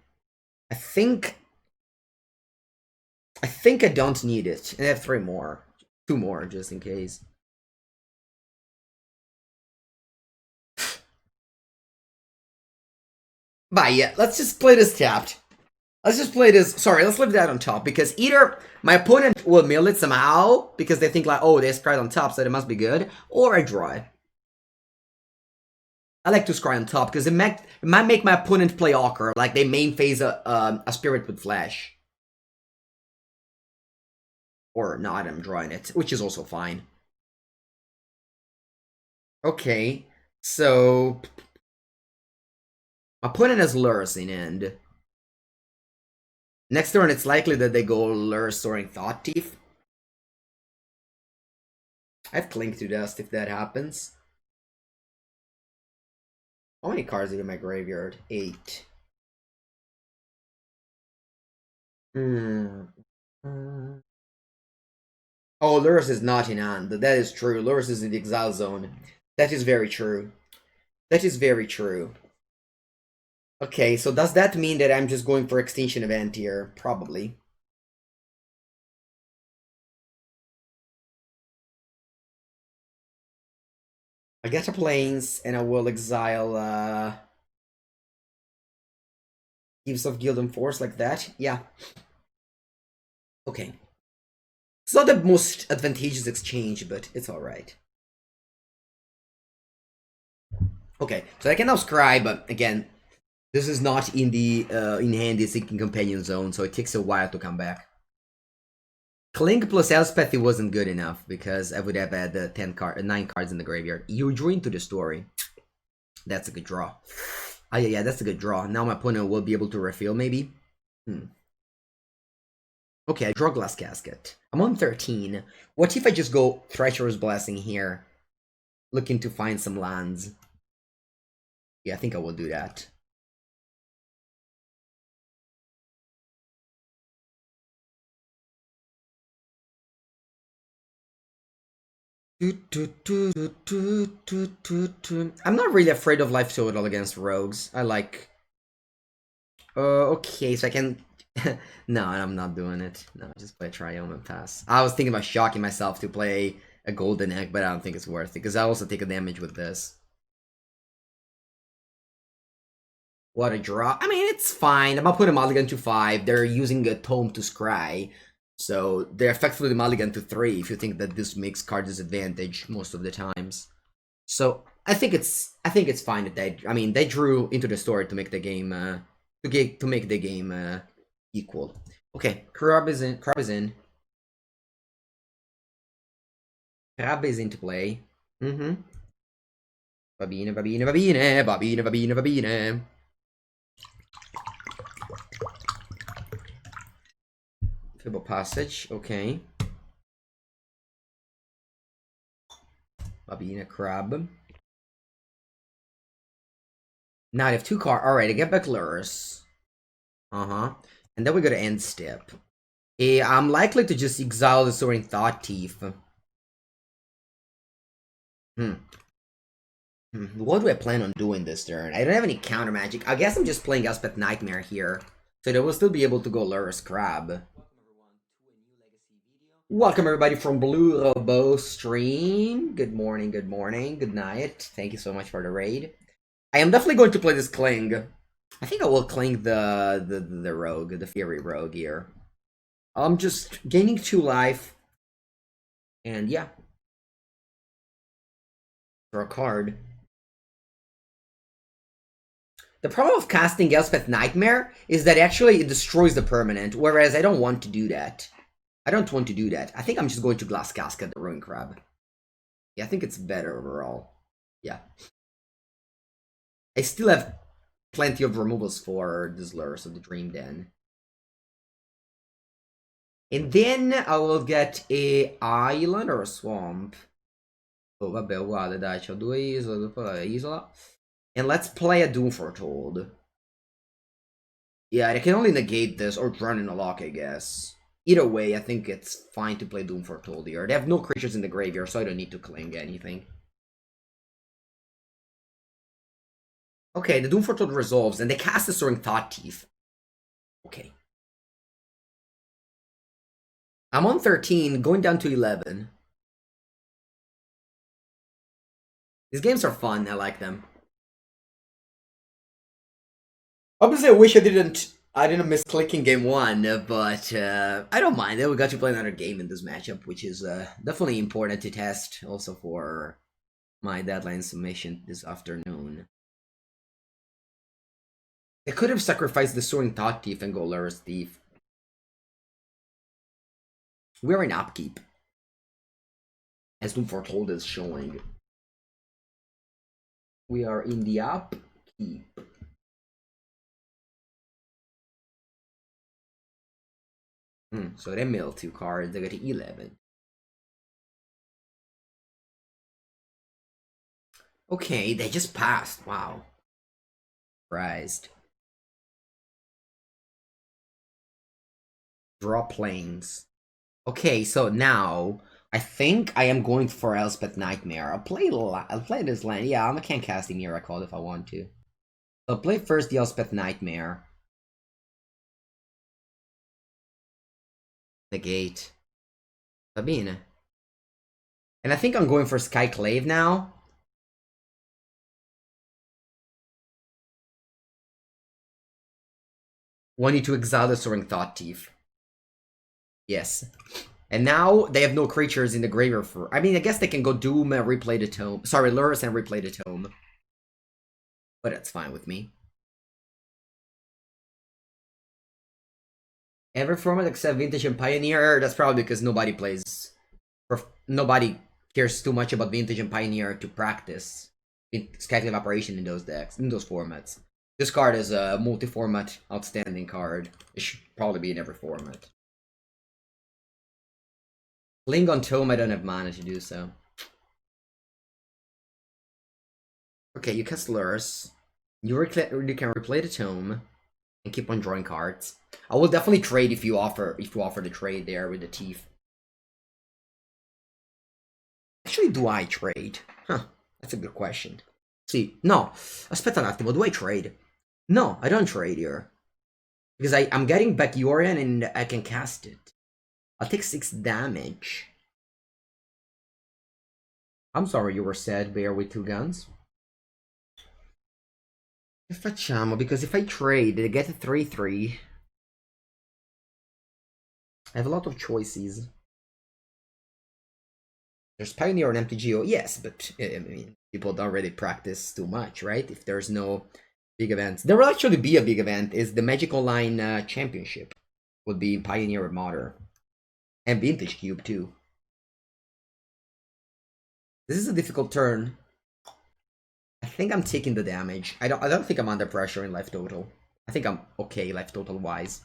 I think I don't need it. And I have 3 more. 2 more, just in case. But yeah, let's just play this tapped. Let's just play this. Sorry, let's leave that on top, because either my opponent will mill it somehow, because they think like, oh, there's card on top, so it must be good, or I draw it. I like to scry on top, because it might make my opponent play awkward, like they main phase a Spirit with Flash. Or not, I'm drawing it, which is also fine. Okay, so... my opponent has Lurrus in end. Next turn, it's likely that they go Lurrus Soaring Thought Thief. I have Clink to Dust if that happens. How many cards are in my graveyard? 8. Oh, Lurrus is not in hand. That is true. Lurrus is in the exile zone. That is very true. That is very true. Okay, so does that mean that I'm just going for Extinction Event here? Probably. I get a Plains, and I will exile, Gifts of Gilded Force like that. Yeah. Okay. It's not the most advantageous exchange, but it's alright. Okay, so I can now scry, but again, this is not in the in-hand Seeking Companion zone, so it takes a while to come back. Clink plus Elspeth, it wasn't good enough, because I would have had 9 cards in the graveyard. You drew into the story. That's a good draw. Oh yeah, that's a good draw. Now my opponent will be able to refill, maybe? Okay, I draw Glass Casket. I'm on 13. What if I just go Treacherous Blessing here? Looking to find some lands. Yeah, I think I will do that. I'm not really afraid of Life Total against rogues. I like... okay, so I can... no, I'm not doing it. No, just play Triome and pass. I was thinking about shocking myself to play a Golden Egg, but I don't think it's worth it, because I also take a damage with this. What a draw. I mean, it's fine. I'm gonna put a mulligan to 5. They're using a tome to scry. So they're effectively mulligan to 3 if you think that this makes card disadvantage most of the times. So I think it's fine that they drew into the story to make the game to make the game equal. Okay, Crab is in. Crab is into play. Babine. Fibble Passage, okay. Babina Crab. Now I have 2 cards. Alright, I get back Lurrus. And then we go to End Step. I'm likely to just exile the Soaring Thought Thief. What do I plan on doing this turn? I don't have any counter magic. I guess I'm just playing Elspeth Nightmare here. So they will still be able to go Lurrus Crab. Welcome everybody from Blue Bow stream. Good morning, good night. Thank you so much for the raid. I am definitely going to play this Cling. I think I will Cling the rogue, the Fury Rogue here. I'm just gaining 2 life. And yeah. Draw a card. The problem of casting Elspeth Nightmare is that actually it destroys the permanent, whereas I don't want to do that. I don't want to do that. I think I'm just going to Glass Casket the Ruin Crab. Yeah, I think it's better overall. Yeah. I still have plenty of removals for this Lurrus of the Dream Den. And then I will get a island or a swamp. Oh, vabbè, uguale, dai, c'ho 2 isole, dopo la isola. And let's play a Doom Foretold. Yeah, I can only negate this or run in a lock, I guess. Either way, I think it's fine to play Doom Foretold here. They have no creatures in the graveyard, so I don't need to cling anything. Okay, the Doom Foretold resolves, and they cast the Soaring Thought Thief. Okay. I'm on 13, going down to 11. These games are fun, I like them. Obviously, I wish I didn't misclick in game 1, but I don't mind it. We got to play another game in this matchup, which is definitely important to test, also for my deadline submission this afternoon. I could have sacrificed the Soaring Thought Thief and go Lur's Thief. We're in upkeep, as Doom Foretold is showing. We are in the upkeep. So they mill 2 cards, they get to 11. Okay, they just passed. Wow. Surprised. Draw planes. Okay, so now I think I am going for Elspeth Nightmare. I'll play this land. Yeah, I can cast the Miracle if I want to. So I'll play first the Elspeth Nightmare. Negate. Sabine. And I think I'm going for Skyclave now. Wanting to exile the Soaring Thought Thief. Yes. And now they have no creatures in the graveyard for... I mean, I guess they can go Doom and replay the Tome. Sorry, Lurrus and replay the Tome. But that's fine with me. Every format except Vintage and Pioneer, that's probably because nobody plays... Nobody cares too much about Vintage and Pioneer to practice Skyclave Operation in those decks, in those formats. This card is a multi-format outstanding card. It should probably be in every format. Ling on Tome, I don't have mana to do so. Okay, you cast Lurrus. You can replay the Tome and keep on drawing cards. I will definitely trade if you offer the trade there with the Thief. Actually, do I trade? Huh, that's a good question. See, no. Aspetta un attimo, do I trade? No, I don't trade here. Because I'm getting back Yorion and I can cast it. I'll take 6 damage. I'm sorry you were sad, bear with 2 guns. Che facciamo? Because if I trade, they get a 3-3. I have a lot of choices. There's Pioneer and MTGO, yes, but I mean, people don't really practice too much, right? If there's no big events. There will actually be a big event, is the Magic Online Championship. Would be Pioneer and Modern. And Vintage Cube, too. This is a difficult turn. I think I'm taking the damage. I don't think I'm under pressure in life total. I think I'm okay life total wise.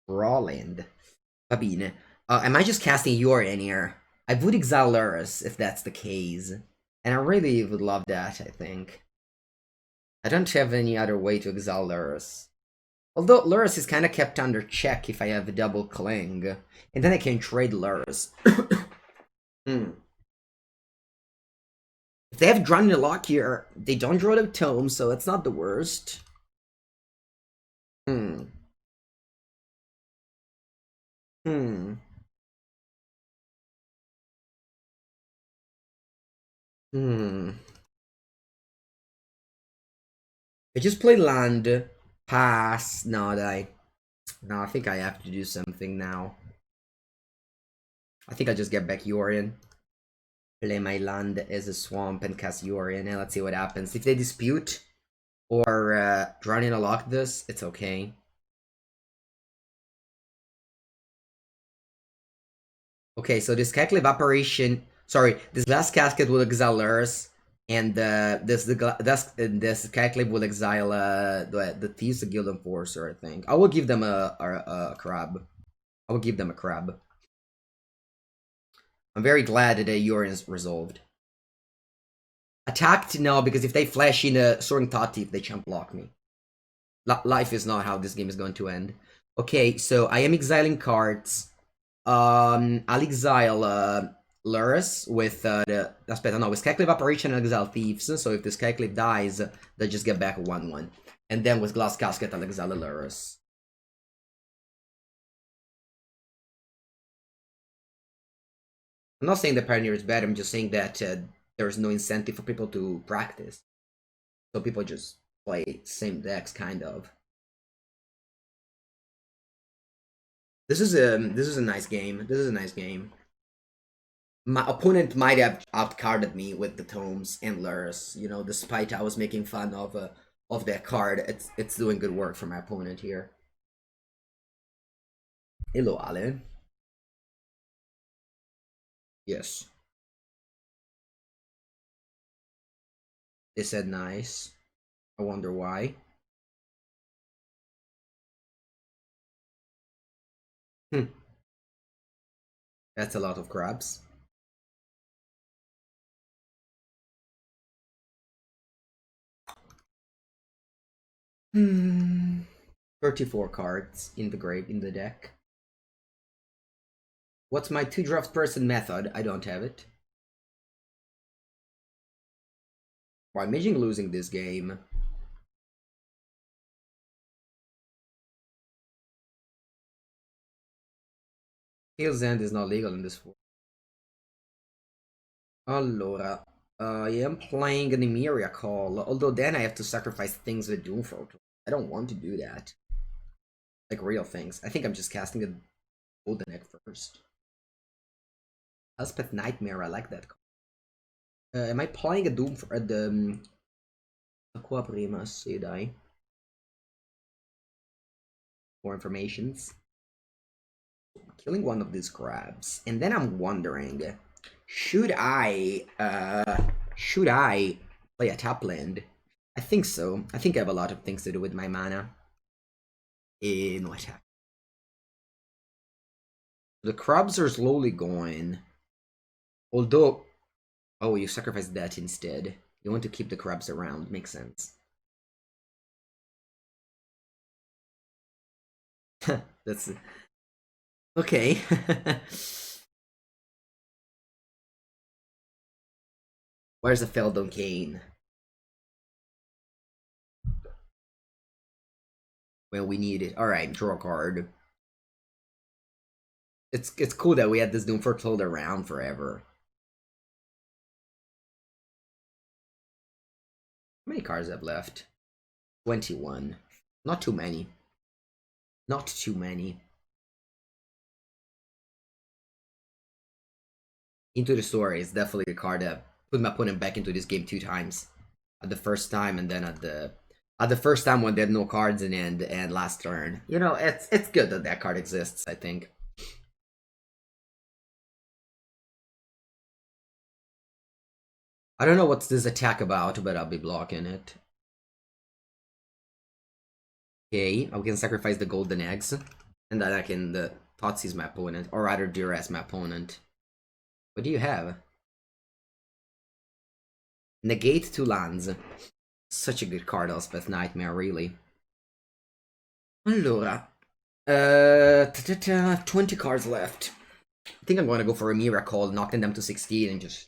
Roland. Va bene. Am I just casting Yorion here? I would exile Lurrus if that's the case. And I really would love that, I think. I don't have any other way to exile Lurrus. Although Lurrus is kind of kept under check if I have a double Cling. And then I can trade Lurrus. If they have drawn a lock here, they don't draw the Tome, so it's not the worst. I just play land, pass. No, I think I have to do something now. I think I just get back Yorion. Play my land as a swamp and cast Yorion, and let's see what happens. If they dispute or draw in a lock this, it's okay. Okay, so this Skyclave Operation, sorry, this Glass Casket will exile Lurrus, and this Skyclave will exile the Thieves, the Guild Enforcer, I think. I will give them a crab. I will give them a crab. I'm very glad that Yorion is resolved. Attacked? No, because if they flash in a Soaring Thought Thief, they can't block me. Life is not how this game is going to end. Okay, so I am exiling cards. I'll exile Lurus with the aspetta no with Skyclave Apparition and Exile Thieves. So if the Skyclave dies, they just get back a 1/1. And then with Glass Casket and Exile Lurus. I'm not saying the Pioneer is bad, I'm just saying that there's no incentive for people to practice. So people just play same decks, kind of. This is a nice game. This is a nice game. My opponent might have outcarded me with the tomes and lures, you know, despite I was making fun of that card. It's doing good work for my opponent here. Hello, Ale. Yes. They said nice. I wonder why. That's a lot of crabs. Hmm. 34 cards in the deck. What's my 2 draft person method? I don't have it. Well, I'm imaging losing this game. Field's End is not legal in this form. Allora, I am playing an Emeria Call, although then I have to sacrifice things with Doomfort. I don't want to do that. Like real things. I think I'm just casting a Golden Egg first. Elspeth Nightmare, I like that card. Am I playing a Doom for the Aqua Prima? Say die. More informations. Killing one of these crabs, and then I'm wondering, should I play a top land? I think so. I think I have a lot of things to do with my mana. No attack. The crabs are slowly going. Although, oh, you sacrificed that instead. You want to keep the crabs around. Makes sense. That's okay. Where's the Feldon Cane? Well, we need it. Alright, draw a card. It's cool that we had this Doom Foretold around forever. How many cards have left? 21. Not too many. Not too many. Into the Story is definitely a card that put my opponent back into this game 2 times. At the first time and then at the first time when they had no cards in end and last turn. You know, it's good that that card exists, I think. I don't know what's this attack about, but I'll be blocking it. Okay, I can sacrifice the golden eggs. And then I can Thoughtseize my opponent, or rather duress my opponent. What do you have? Negate 2 lands. Such a good card, Elspeth Nightmare, really. Allora. 20 cards left. I think I'm going to go for a Miracle, knocking them to 16 and just...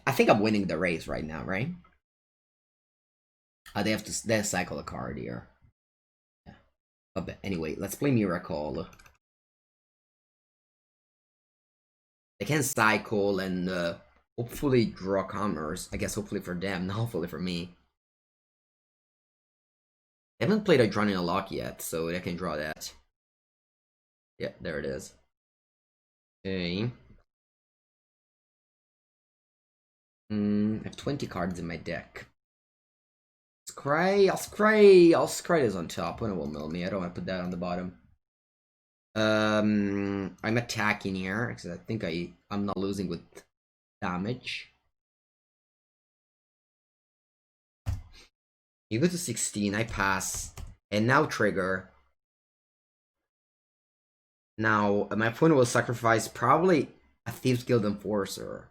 I think I'm winning the race right now, right? They have to cycle a card here. Yeah. But anyway, let's play Miracle. They can cycle and hopefully draw commerce. I guess hopefully for them, not hopefully for me. I haven't played a Drawn in a Lock yet, so I can draw that. Yeah, there it is. Okay. I have 20 cards in my deck. Scry, I'll scry this on top. When it will mill me. I don't want to put that on the bottom. I'm attacking here because I think I'm not losing with damage. You go to 16, I pass, and now trigger. Now my opponent will sacrifice probably a Thieves Guild Enforcer.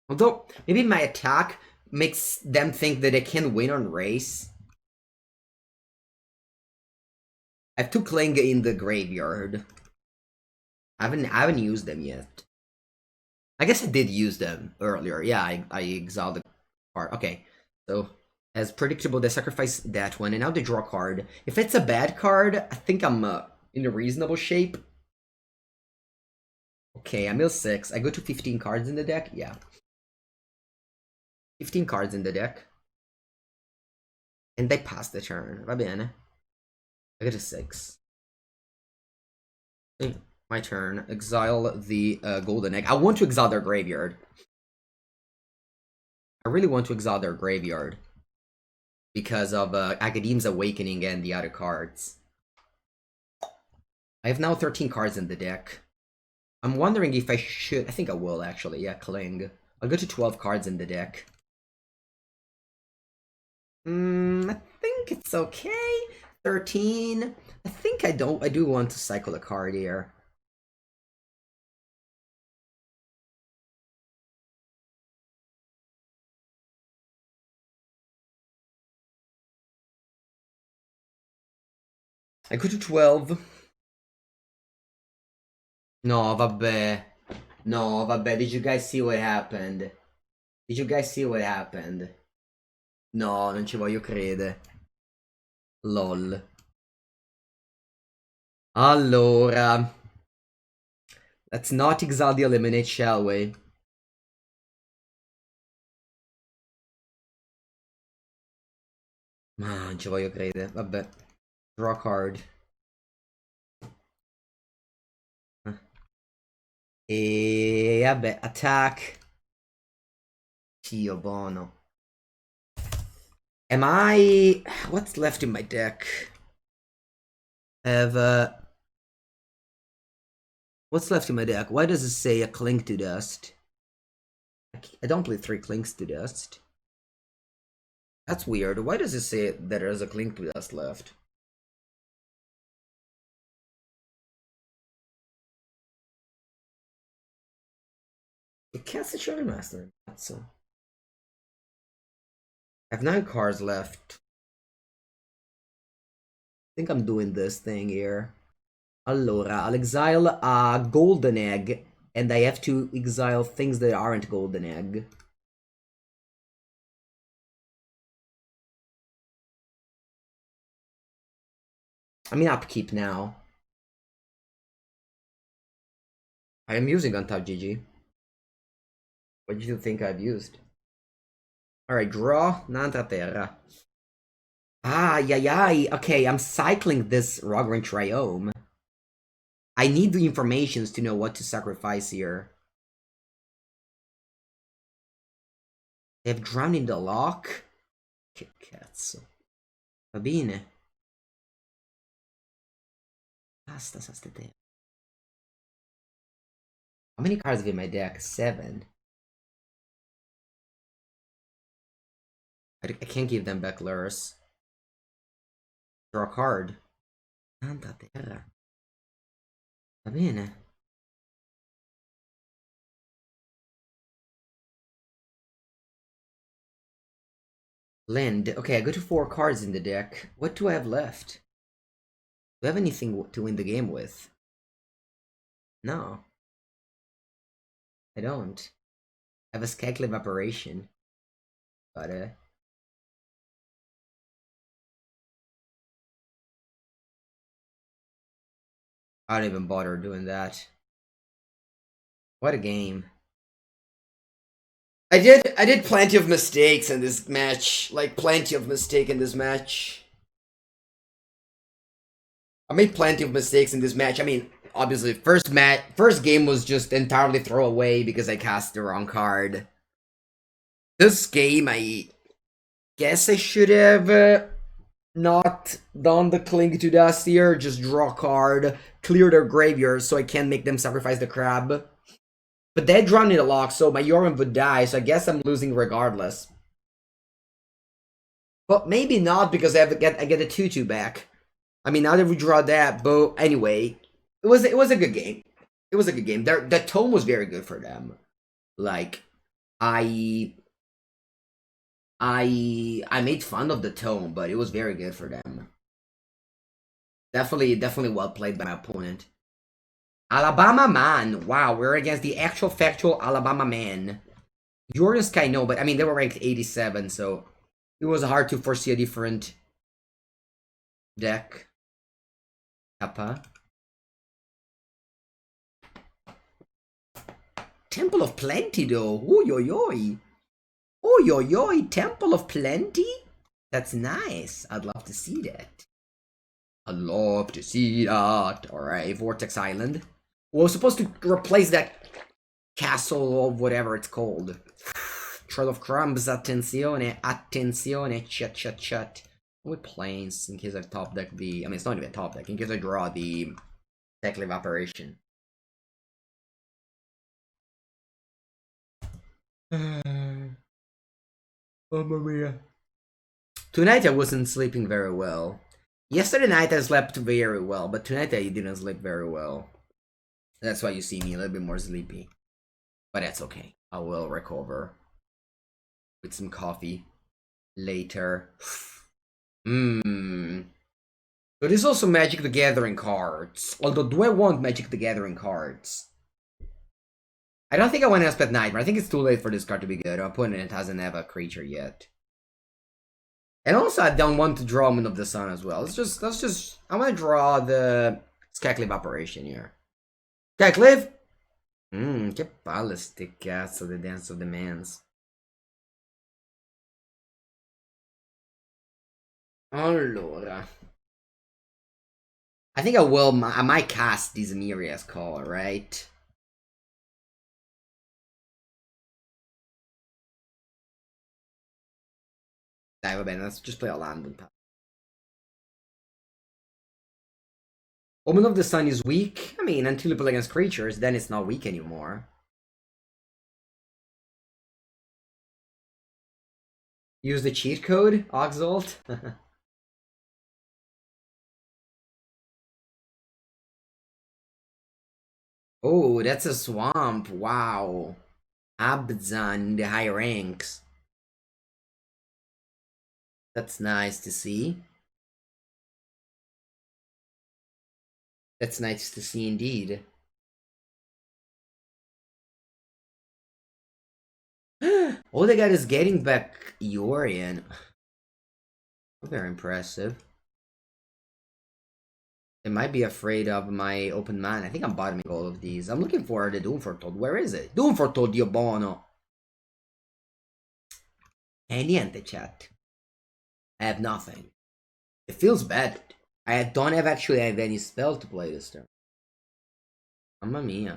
Although maybe my attack makes them think that they can win on race. I have 2 Kling in the graveyard. I haven't used them yet. I guess I did use them earlier. Yeah, I exiled the card. Okay, so as predictable, they sacrifice that one, and now they draw a card. If it's a bad card, I think I'm in a reasonable shape. Okay, I'm mill 6. I go to 15 cards in the deck. Yeah. 15 cards in the deck. And they pass the turn. Va bene. I go to 6. My turn. Exile the golden egg. I want to exile their graveyard. I really want to exile their graveyard. Because of Academ's Awakening and the other cards. I have now 13 cards in the deck. I'm wondering if I should... I think I will, actually. Yeah, Cling. I'll go to 12 cards in the deck. I think it's okay. 13. I think I do want to cycle a card here. I go to 12. No, vabbè. No, vabbè, did you guys see what happened? Did you guys see what happened? No, non ci voglio credere. LOL. Allora. Let's not exile the eliminate, shall we? Ma non ci voglio credere. Vabbè. Draw card. E vabbè, attack. Dio buono. Am I... What's left in my deck? I have what's left in my deck? Why does it say a Cling to Dust? I don't play 3 Clings to Dust. That's weird. Why does it say that there's a Cling to Dust left? The concat-section-protocol. So I have 9 cards left. I think I'm doing this thing here. Allora, I'll exile a golden egg, and I have to exile things that aren't golden egg. I'm in upkeep now. I am using untap GG. What did you think I've used? Alright, draw, Nanta Terra. Ah, yay. Okay, I'm cycling this Rogran Triome. I need the informations to know what to sacrifice here. They have drowned in the lock? Che cazzo. Va bene. Basta, te. How many cards have in my deck? 7. I can't give them back lures. Draw a card. Tanta terra. Va bene. Lend. Okay, I go to 4 cards in the deck. What do I have left? Do I have anything to win the game with? No. I don't. I have a Skekle Evaporation. But, I don't even bother doing that. What a game. I did plenty of mistakes in this match. Like, plenty of mistakes in this match. I made plenty of mistakes in this match. I mean, obviously, first game was just entirely throwaway because I cast the wrong card. This game, I guess I should have not done the Cling to Dust here. Just draw a card, clear their graveyard so I can't make them sacrifice the crab. But they drowned in a lock, so my Yorion would die, so I guess I'm losing regardless. But maybe not, because I get a 2/2 back. I mean, now that we draw that, but anyway, it was a good game. It was a good game. The tone was very good for them. Like, I made fun of the tone, but it was very good for them. Definitely well played by my opponent. Alabama man. Wow, we're against the actual factual Alabama man. Jordan Sky, no, but I mean, they were ranked 87, so it was hard to foresee a different deck. Kappa. Temple of Plenty, though. Ooh, yo, yo. Oh, yo, yo, Temple of Plenty? That's nice. I'd love to see that. I'd love to see that. Alright, Vortex Island. We're supposed to replace that castle or whatever it's called. Trail of Crumbs, attenzione, attenzione, chat. With planes, in case I top deck the... I mean, it's not even top deck, in case I draw the Tech Evaporation. Oh, Maria. Tonight I wasn't sleeping very well. Yesterday night I slept very well, but tonight I didn't sleep very well. That's why you see me a little bit more sleepy. But that's okay. I will recover. With some coffee. Later. Mmm. But there's also Magic the Gathering cards. Although, do I want Magic the Gathering cards? I don't think I want Elspeth Nightmare. I think it's too late for this card to be good. Our opponent hasn't have a creature yet. And also, I don't want to draw Moon of the Sun as well. Let's just. I want to draw the Skyclave Operation here. Skyclave? Che palle ste cazzo the Dance of the Mans. Allora. I think I might cast this Miria's Call, right? Dai, va bene, let's just play a land. Omen of the Sun is weak. I mean, until you play against creatures, then it's not weak anymore. Use the cheat code, Oxalt. Oh, that's a swamp. Wow. Abzan in the high ranks. That's nice to see. That's nice to see indeed. Oh, the guy is getting back Yorion. Very impressive. They might be afraid of my open man. I think I'm bottoming all of these. I'm looking for the Doom Foretold. Where is it? Doom Foretold, Dio Bono. Niente, chat. I have nothing. It feels bad. I don't actually have any spell to play this turn. Mamma mia.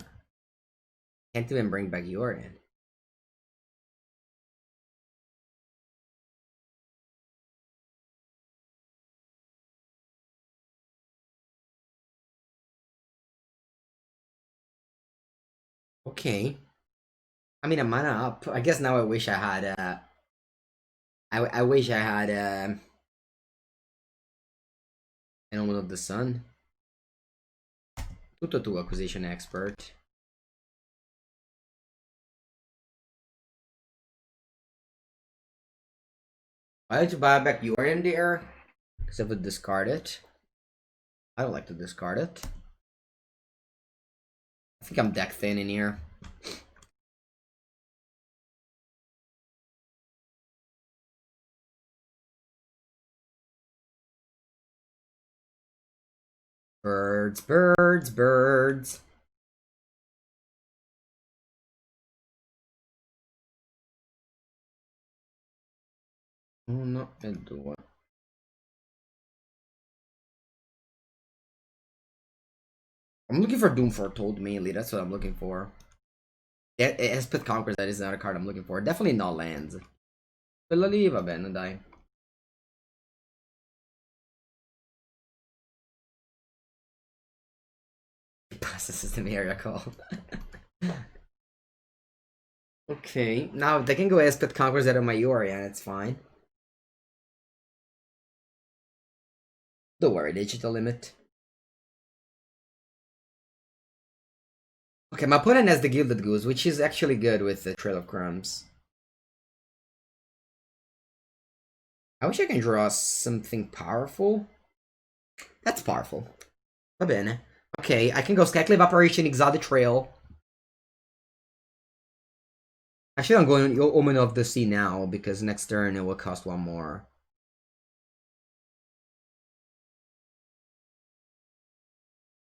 Can't even bring back Yorion. Okay. I mean, I'm mana up. I guess now I wish I had I wish I had an Omen of the Sun. Tutto tu, Acquisition Expert. I like to buy back Yorion there. Because I would discard it. I don't like to discard it. I think I'm deck thin in here. Birds, birds, birds. Uno e due. I'm looking for Doom Foretold mainly. That's what I'm looking for. Espeth Conquers, that is not a card I'm looking for. Definitely not lands. Quella lì va bene, dai. Pasta System Area Call. Okay, now they can go Espeth Conquers out of my Yorion, it's fine. Don't worry, digital limit. Okay, my opponent has the Gilded Goose, which is actually good with the Trail of Crumbs. I wish I can draw something powerful. That's powerful. Va bene. Okay, I can go Skyclave Operation, Exile the Trail. Actually, I'm going Omen of the Sea now, because next turn it will cost one more.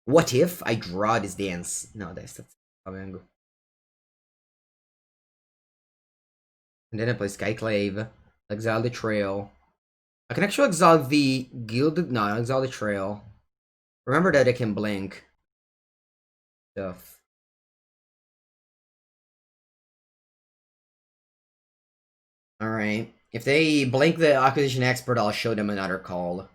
What if I draw this dance? No, that's and then I play Skyclave, exile the trail. I can actually exile the Gilded. No, exile the trail. Remember that I can blink stuff. Alright. If they blink the Acquisition Expert, I'll show them another call.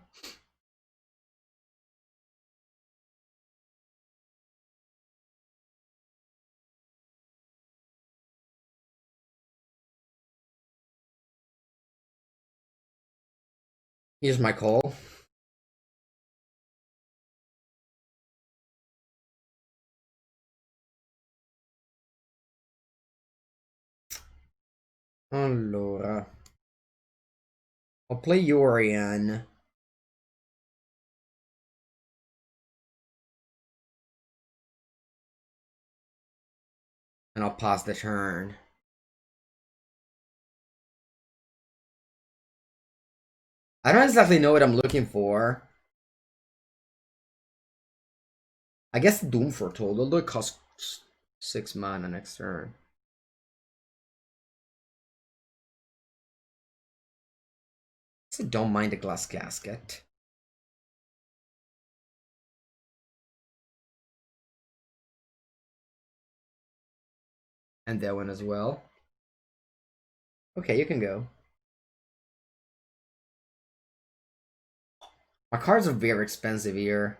Here's my call. Allora. I'll play Yorion. And I'll pause the turn. I don't exactly know what I'm looking for. I guess Doom Foretold, although it costs 6 mana next turn. So don't mind the glass casket. And that one as well. Okay, you can go. My cards are very expensive here.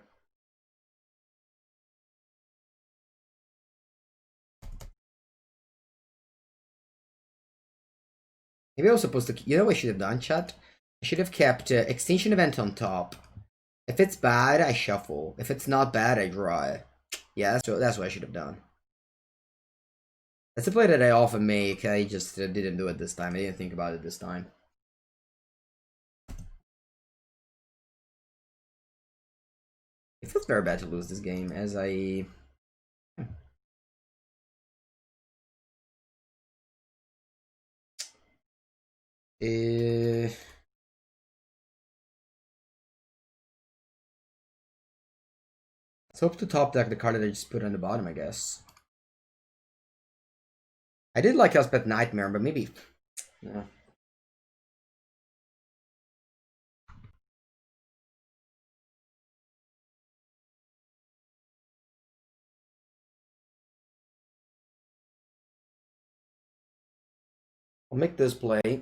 Maybe I was supposed to... You know what I should have done, chat? I should have kept Extinction Event on top. If it's bad, I shuffle. If it's not bad, I draw it. Yeah, that's what I should have done. That's a play that I often make. I just didn't do it this time. I didn't think about it this time. It feels very bad to lose this game, as I... Let's hope to top deck the card that I just put on the bottom, I guess. I did like Elspeth Nightmare, but maybe... Yeah. I'll make this play.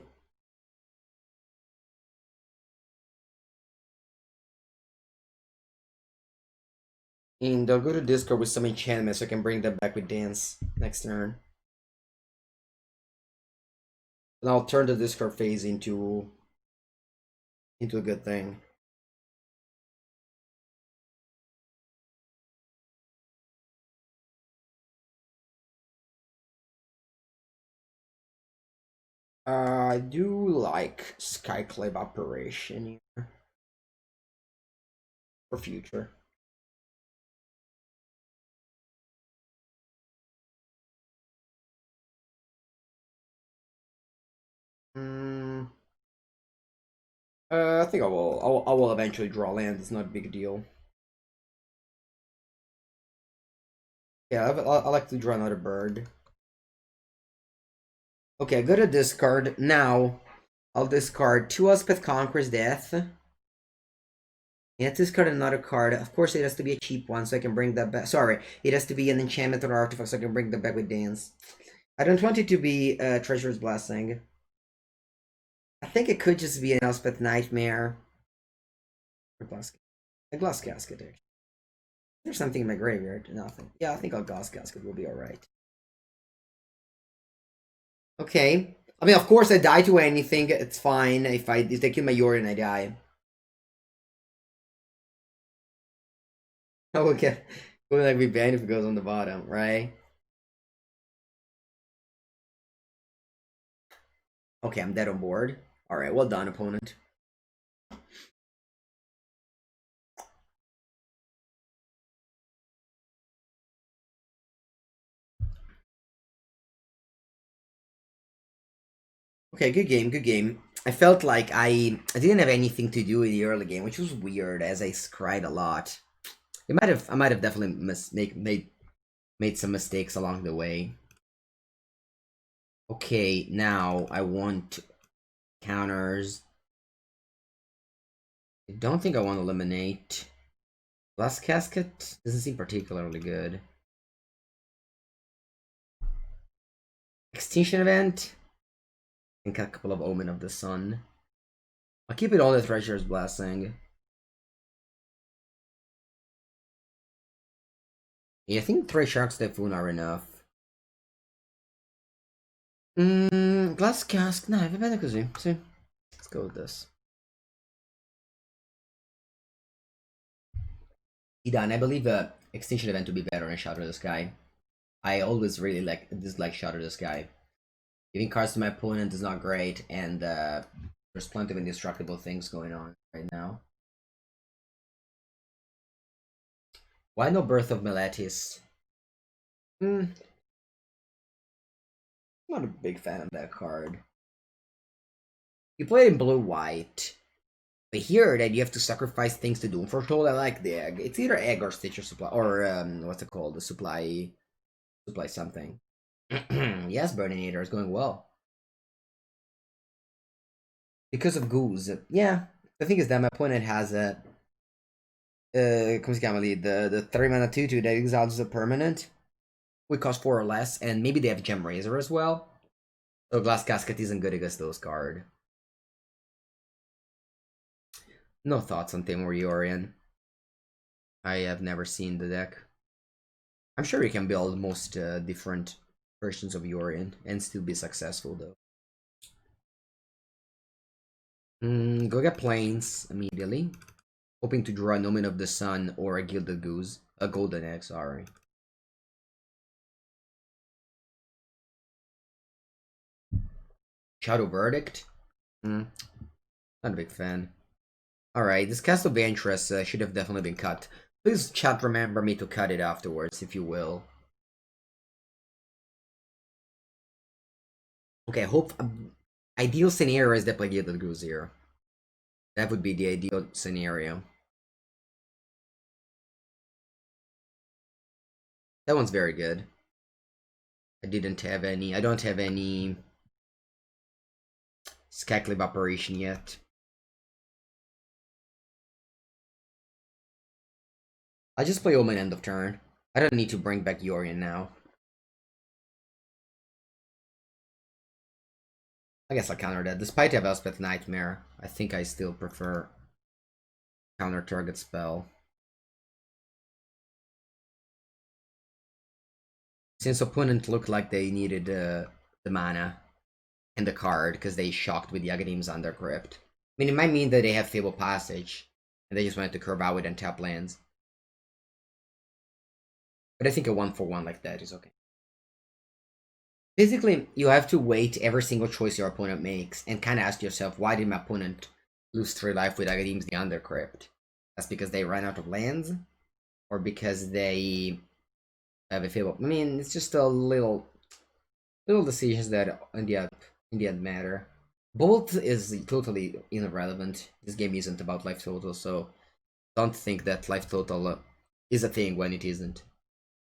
And I'll go to discard with some enchantment so I can bring that back with dance next turn. And I'll turn the discard phase into a good thing. I do like Skyclave Operation here for future. I think I will eventually draw land. It's not a big deal. Yeah, I like to draw another bird. Okay, I go to discard. Now, I'll discard 2 Elspeth Conqueror's Death. And discard another card. Of course, it has to be a cheap one so I can bring that back. Sorry, it has to be an enchantment or artifact so I can bring that back with dance. I don't want it to be Treasurer's Blessing. I think it could just be an Elspeth Nightmare. Or a glass casket, actually. There's something in my graveyard. Nothing. Yeah, I think a glass casket will be alright. Okay. I mean, of course, I die to anything. It's fine. If they kill my Yorion, I die. Oh, okay. Will like be banned if it goes on the bottom, right? Okay, I'm dead on board. Alright, well done, opponent. Okay, good game, good game. I felt like I didn't have anything to do in the early game, which was weird as I cried a lot. I might have definitely made some mistakes along the way. Okay, now I want counters. I don't think I want to eliminate. Glass Casket doesn't seem particularly good. Extinction Event. And got a couple of Omen of the Sun. I'll keep it all the Treasure's Blessing. Yeah, I think 3 Sharks Typhoon are enough. Glass Cask. No, va bene così. Sì. Let's go with this. Idan, I believe Extinction Event would be better than Shatter the Sky. I always really dislike Shatter the Sky. Giving cards to my opponent is not great, and there's plenty of indestructible things going on right now. Why no Birth of Meletis? Not a big fan of that card. You play it in blue-white, but here that you have to sacrifice things to Doom Foretold. I like the egg. It's either egg or Stitcher Supply, or what's it called? The supply something. Yes, Burninator is going well. Because of Goose. Yeah, the thing is that my opponent has a come si chiama lì? The 3 mana 2/2 that exiles a permanent. We cost 4 or less, and maybe they have Gem Razor as well. So Glass Casket isn't good against those cards. No thoughts on Timur Yorion. I have never seen the deck. I'm sure you can build most different versions of Yorion and still be successful though. Go get Plains immediately. Hoping to draw an Omen of the Sun or a Gilded Goose. A Golden Egg, sorry. Shadow Verdict? Not a big fan. Alright, this Cast of Ventress should have definitely been cut. Please, chat, remember me to cut it afterwards, if you will. Okay, ideal scenario is definitely Gilded Goose here. That would be the ideal scenario. That one's very good. I don't have any Scackle Evaporation yet. I just play Omen end of turn. I don't need to bring back Yorion now. I guess I'll counter that. Despite I have Elspeth Nightmare, I think I still prefer counter target spell. Since opponent looked like they needed the mana and the card because they shocked with the Agadeem's Under Crypt. I mean, it might mean that they have Fable Passage and they just wanted to curve out with untap lands. But I think a 1/1 like that is okay. Basically, you have to weight every single choice your opponent makes and kind of ask yourself, why did my opponent lose 3 life with Agadeem's the Under Crypt? That's because they ran out of lands? Or because they have a Fable? I mean, it's just a little decisions that in the end matter. Bolt is totally irrelevant. This game isn't about life total, so don't think that life total is a thing when it isn't.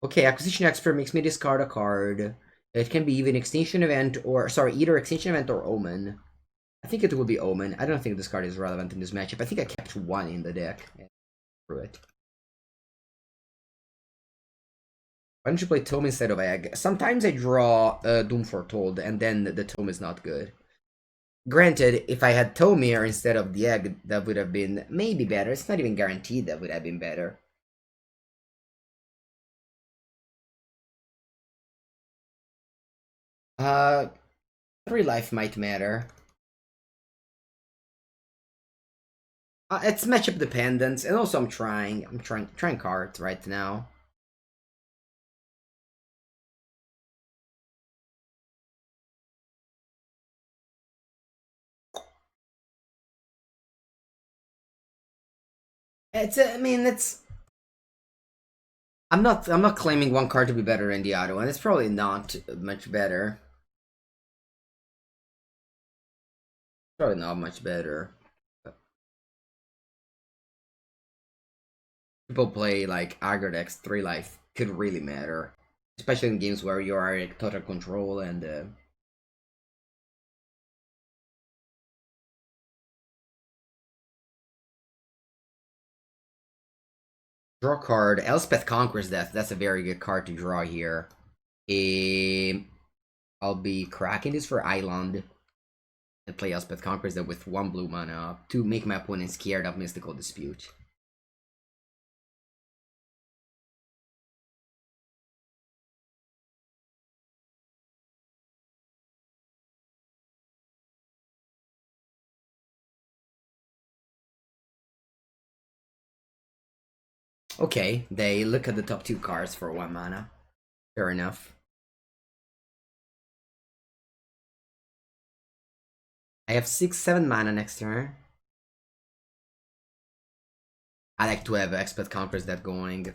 Okay, Acquisition Expert makes me discard a card. It can be even Extinction Event or, sorry, either Extinction Event or Omen. I think it will be Omen. I don't think this card is relevant in this matchup. I think I kept 1 in the deck. Through it. Why don't you play Tome instead of Egg? Sometimes I draw Doom Foretold, and then the Tome is not good. Granted, if I had Tomir instead of the Egg, that would have been maybe better. It's not even guaranteed that would have been better. Uh, 3 life might matter. It's matchup dependent, and also I'm trying cards right now. I mean, it's. I'm not claiming one card to be better than the other one. It's probably not much better. Probably not much better. People play like aggro decks, 3 life could really matter. Especially in games where you are in total control and draw card. Elspeth Conquers Death. That's a very good card to draw here. I'll be cracking this for Island and play Elspeth Conquers Death with 1 blue mana to make my opponent scared of Mystical Dispute. Okay, they look at the top 2 cards for 1 mana. Fair enough. I have 6-7 mana next turn. I like to have Elspeth Conquers Death going.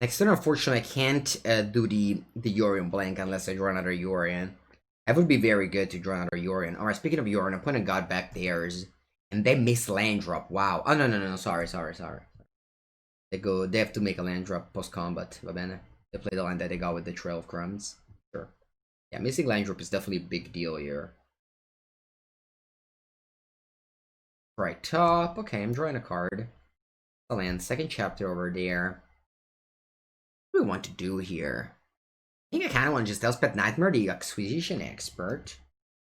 Next turn, unfortunately, I can't do the Yorion blank unless I draw another Yorion. That would be very good to draw another Yorion. Alright, speaking of Yorion, opponent got back theirs. And they miss land drop. Wow. Oh, no. Sorry. They have to make a land drop post-combat. Va bene. They play the line that they got with the Trail of Crumbs. Sure. Yeah, missing land drop is definitely a big deal here. Right top. Okay, I'm drawing a card. A land. Second chapter over there. What do we want to do here? I think I kind of want to just Elspeth Nightmare, the Acquisition Expert.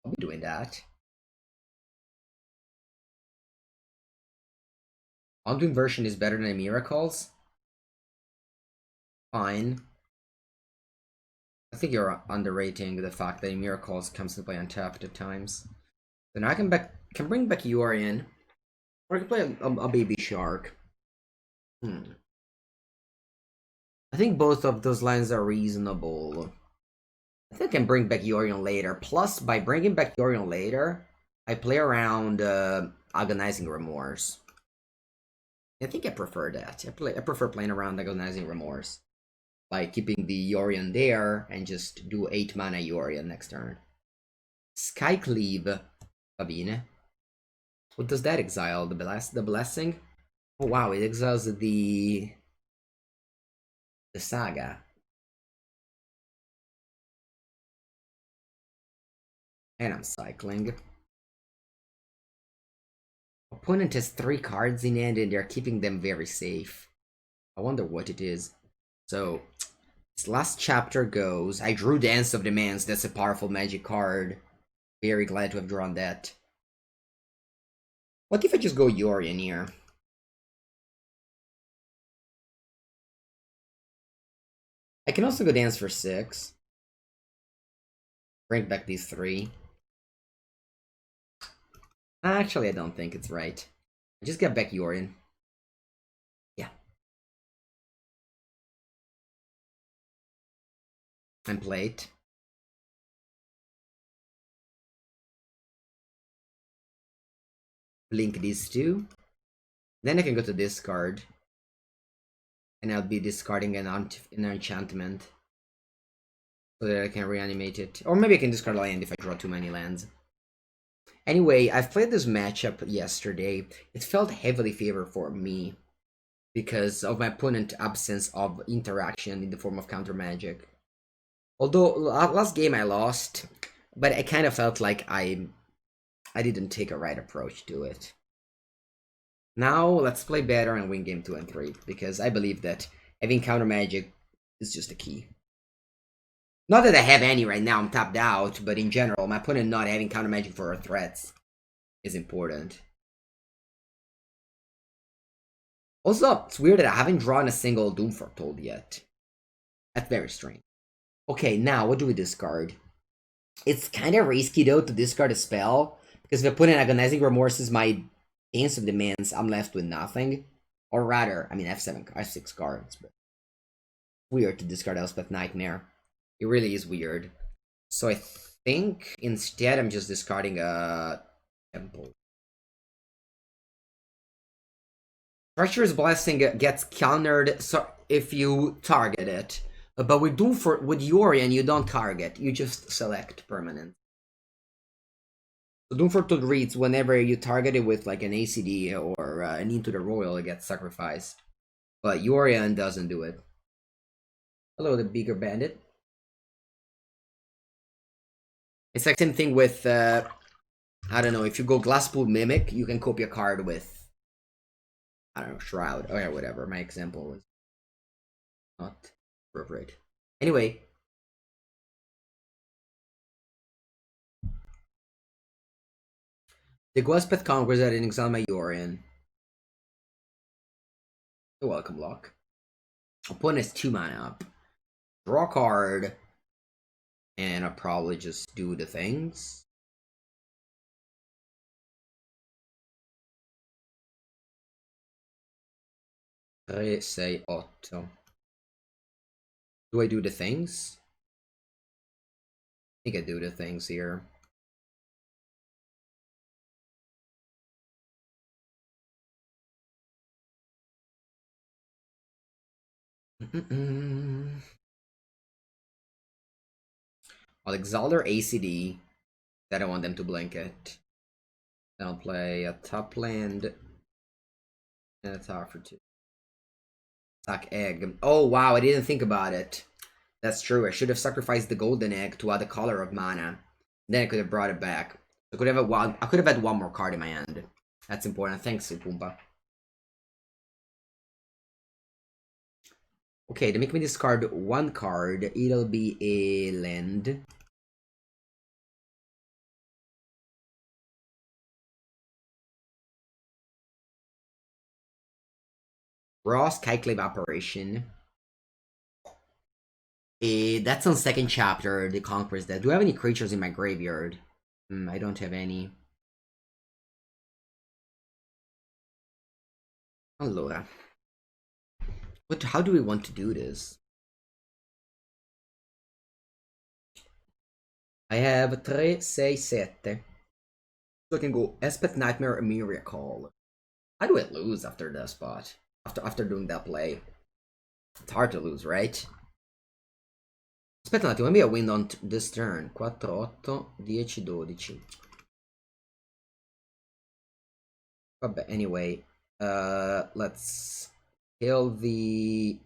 I'll be doing that. Ongoing version is better than Miracles. Fine. I think you're underrating the fact that Miracles comes to play untapped at times. So now I can bring back Yorion. Or I can play a Baby Shark. I think both of those lines are reasonable. I think I can bring back Yorion later. Plus, by bringing back Yorion later, I play around Agonizing Remorse. I think I prefer that. I prefer playing around Agonizing Remorse. By keeping the Yorion there and just do 8 mana Yorion next turn. Skycleave. Fabine. What does that exile? The Blessing? Oh wow, it exiles the Saga. And I'm cycling. Opponent has 3 cards in hand and they're keeping them very safe. I wonder what it is. So, this last chapter goes, I drew Dance of Demands. That's a powerful magic card. Very glad to have drawn that. What if I just go Yorion here? I can also go Dance for 6. Bring back these 3. Actually, I don't think it's right. I just get back Yorion. Yeah. And play it. Blink these 2. Then I can go to discard. And I'll be discarding an enchantment. So that I can reanimate it. Or maybe I can discard land if I draw too many lands. Anyway, I've played this matchup yesterday. It felt heavily favored for me. Because of my opponent's absence of interaction in the form of counter magic. Although, last game I lost. But I kind of felt like I didn't take a right approach to it. Now, let's play better and win game 2 and 3. Because I believe that having counter magic is just a key. Not that I have any right now, I'm tapped out, but in general, my opponent not having counter magic for her threats is important. Also, it's weird that I haven't drawn a single Doom Foretold yet. That's very strange. Okay, now what do we discard? It's kind of risky though to discard a spell, because if I put in Agonizing Remorse as my Dance of Demands, I'm left with nothing. Or rather, I mean, I have 6 cards, but weird to discard Elspeth Nightmare. It really is weird. So I think instead I'm just discarding a Temple. Treacherous Blessing gets countered so if you target it. But with Yorion, you don't target, you just select permanent. So Doom for Toad reads whenever you target it with like an ACD or an Into the Royal, it gets sacrificed. But Yorion doesn't do it. Hello, the bigger bandit. It's like same thing with I don't know, if you go Glasspool Mimic, you can copy a card with, I don't know, Shroud. Oh yeah, whatever. My example was not appropriate. Anyway. The Gwespeth conquers that in exile my Yorion. You're welcome, Lock. Opponent has 2 mana up. Draw a card. And I'll probably just do the things. I say Otto. Do I do the things? I think I do the things here. I'll exile their ACD. That I want them to blink it. Then I'll play a top land and attack for 2. Attack egg. Oh wow, I didn't think about it. That's true. I should have sacrificed the golden egg to add a color of mana. Then I could have brought it back. I could have had 1 more card in my hand. That's important. Thanks, Pumba. Okay, to make me discard 1 card, it'll be a land. Raw Skyclave Apparition. That's on 2nd chapter, the Conqueror's Death. Do I have any creatures in my graveyard? I don't have any. Allora. How do we want to do this? I have 3, 6, 7. So I can go Esper, Nightmare, and Miracle. How do I lose after that spot? After doing that play? It's hard to lose, right? Aspetta un attimo, maybe I win on this turn. 4, 8, 10, 12. Vabbè, anyway. Let's kill the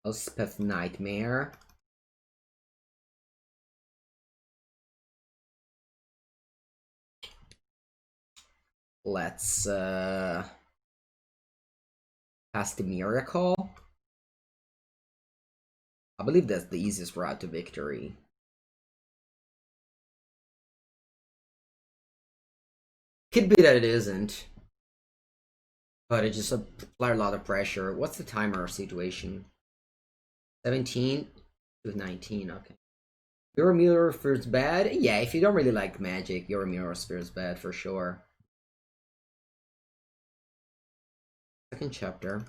Elspeth Nightmare. Let's cast the Miracle. I believe that's the easiest route to victory. Could be that it isn't. But it just applied a lot of pressure. What's the timer situation? 17 to 19, okay. Your mirror feels bad? Yeah, if you don't really like magic, your mirror feels bad for sure. 2nd chapter.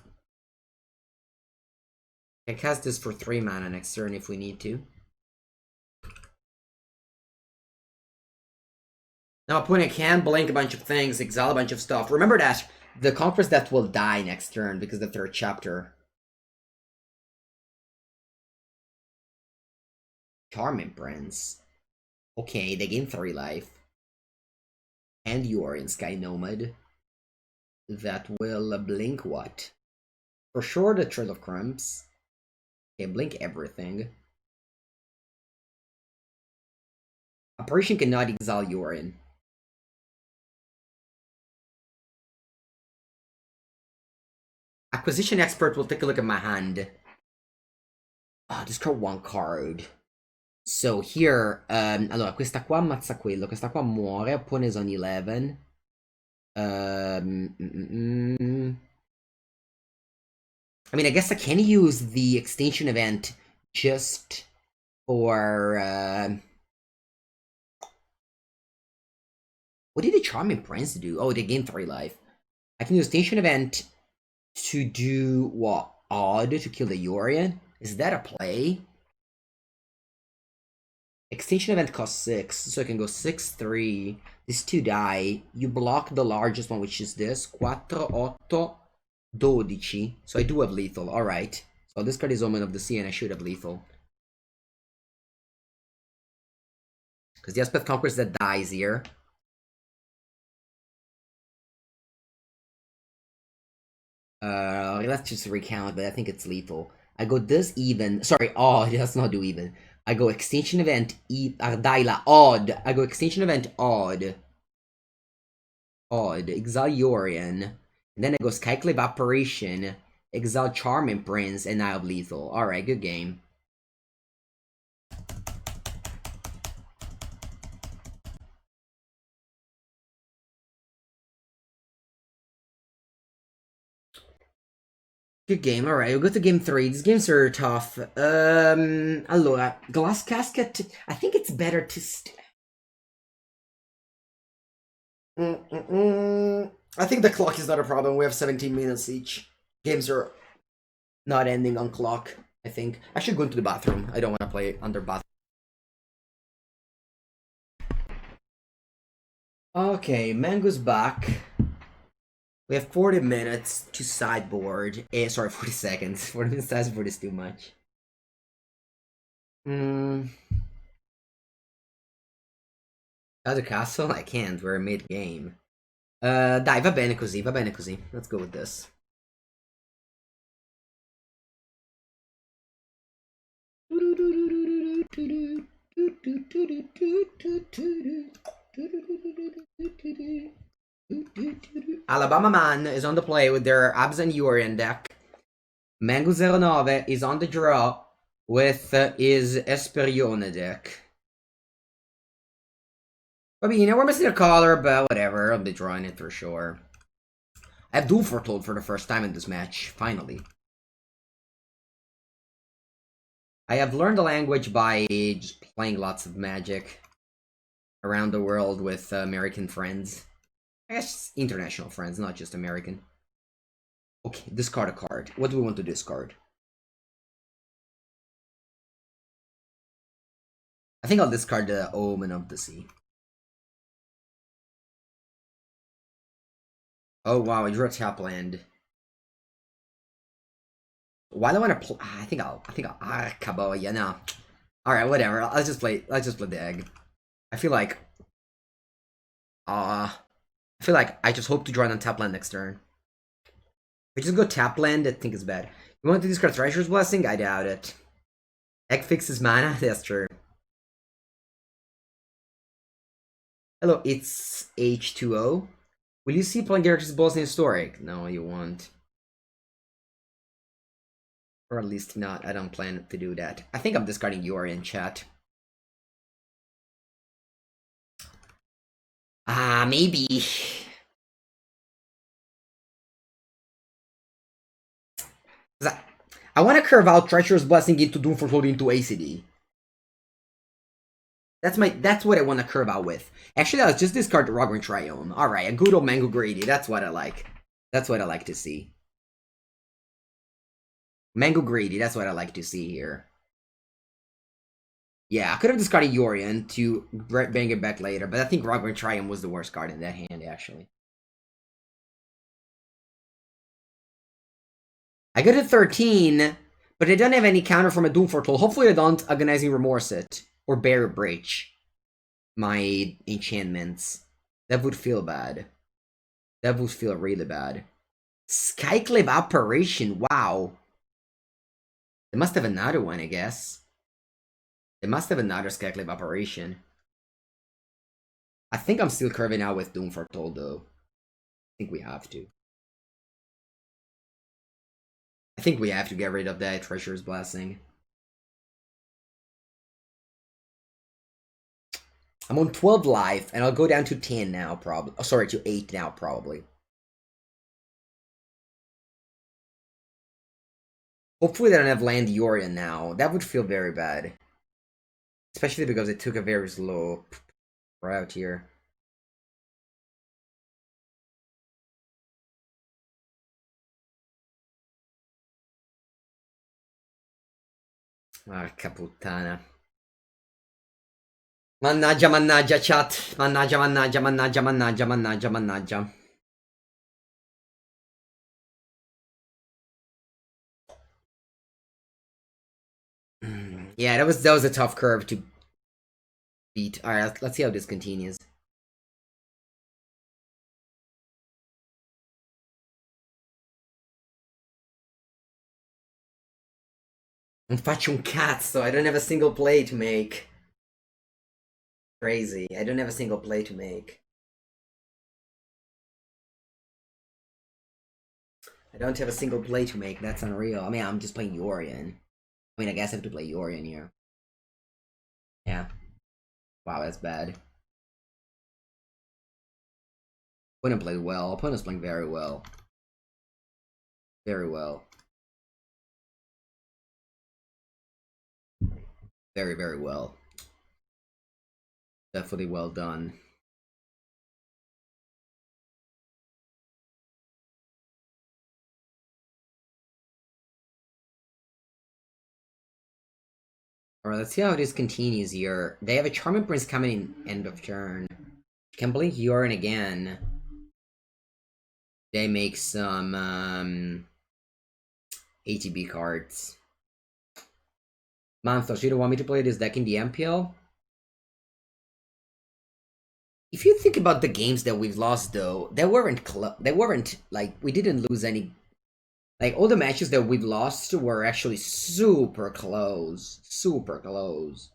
I can cast this for 3 mana next turn if we need to. Now opponent can blink a bunch of things, exile a bunch of stuff. Remember that the Conqueror's Death will die next turn because the 3rd chapter. Charming Prince. Okay, they gain 3 life. And Yorion Sky Nomad. That will blink what? For sure the Trail of Crumbs. Okay, blink everything. Apparition cannot exile Yorion. Acquisition Expert will take a look at my hand. Discard 1 card. So here, allora questa qua ammazza quello, questa qua muore, opponent on 11. I mean, I guess I can use the extinction event just for what did the Charming Prince do? Oh, they gain 3 life. I can use extinction event to do what? Odd to kill the Yorion? Is that a play? Extinction event costs 6, so I can go 6, 3. These 2 die. You block the largest one, which is this. 4, 8, 12. So I do have lethal. Alright. So this card is Omen of the Sea, and I should have lethal. Because the Esper Conquerors that dies here. Let's just recount, but I think it's lethal. I go this even. Sorry, odd. Let's not do even. I go extinction event Ardaila odd. I go extinction event odd. Odd. Exile Yorion. And then I go Skyclave Apparition. Exile Charming Prince, and I have lethal. Alright, good game. Good game, alright, we'll go to game 3. These games are tough. Allora, Glass Casket, I think it's better to I think the clock is not a problem. We have 17 minutes each. Games are not ending on clock, I think. I should go into the bathroom. I don't want to play under bathroom. Okay, Mango's back. We have 40 minutes to sideboard. Sorry, 40 seconds. 40 minutes sideboard is too much. Other castle? I can't. We're mid-game. Dai, va bene così, va bene così. Let's go with this. Alabama Man is on the play with their Abs and Yorion deck. Mengu09 is on the draw with his Esperione deck. I mean, we're missing a color, but whatever. I'll be drawing it for sure. I have Doom Foretold for the first time in this match, finally. I have learned the language by just playing lots of Magic around the world with American friends. I guess international friends, not just American. Okay, discard a card. What do we want to discard? I think I'll discard the Omen of the Sea. Oh wow, I drew a tap land. Why do I want to play? I think I'll Kaboya, no. Alright, whatever. Let's just play the egg. I feel like I just hope to draw an untap land next turn. If I just go tap land, I think it's bad. You want to discard Treasure's Blessing? I doubt it. Egg fixes mana? That's true. Hello, it's H2O. Will you see playing characters boss in Historic? No, you won't. Or at least not. I don't plan to do that. I think I'm discarding Yorion, chat. Maybe. I want to curve out Treacherous Blessing into Doom Foretold into ACD. That's what I want to curve out with. Actually, let's just discard the Rogue and Triome. Alright, a good old Mango Greedy. That's what I like. That's what I like to see. Mango Greedy, that's what I like to see here. Yeah, I could have discarded Yorion to bring it back later, but I think Rogue and Triome was the worst card in that hand, actually. I got a 13, but I don't have any counter from a Doom Foretold. Hopefully I don't Agonizing Remorse it. Or Barrier Breach my enchantments. That would feel bad. That would feel really bad. Skyclave Apparition, wow. They must have another one, I guess. They must have another Skyclave Apparition. I think I'm still curving out with Doom Foretold, though. I think we have to. I think we have to get rid of that Treasure's Blessing. I'm on 12 life, and I'll go down to 10 now, probably. Oh, sorry, to 8 now, probably. Hopefully they don't have land Yorion now. That would feel very bad. Especially because it took a very slow route here. Porca puttana. Mannaggia, mannaggia, chat. Mannaggia, mannaggia, mannaggia, mannaggia, mannaggia, mannaggia. Yeah, that was a tough curve to beat. All right, let's see how this continues. I'm faccio cat, so I don't have a single play to make. Crazy. I don't have a single play to make. I don't have a single play to make. That's unreal. I mean, I'm just playing Yorion. I mean, I guess I have to play Yorion here. Yeah. Wow, that's bad. Opponent played well. Opponent's playing very well. Very well. Very, very well. Definitely well done. Alright, let's see how this continues here. They have a Charming Prince coming in end of turn. Can blink Yorion again. They make some ATB cards. Manthos, you don't want me to play this deck in the MPL? If you think about the games that we've lost, though, they weren't like we didn't lose any. Like all the matches that we've lost were actually super close, super close.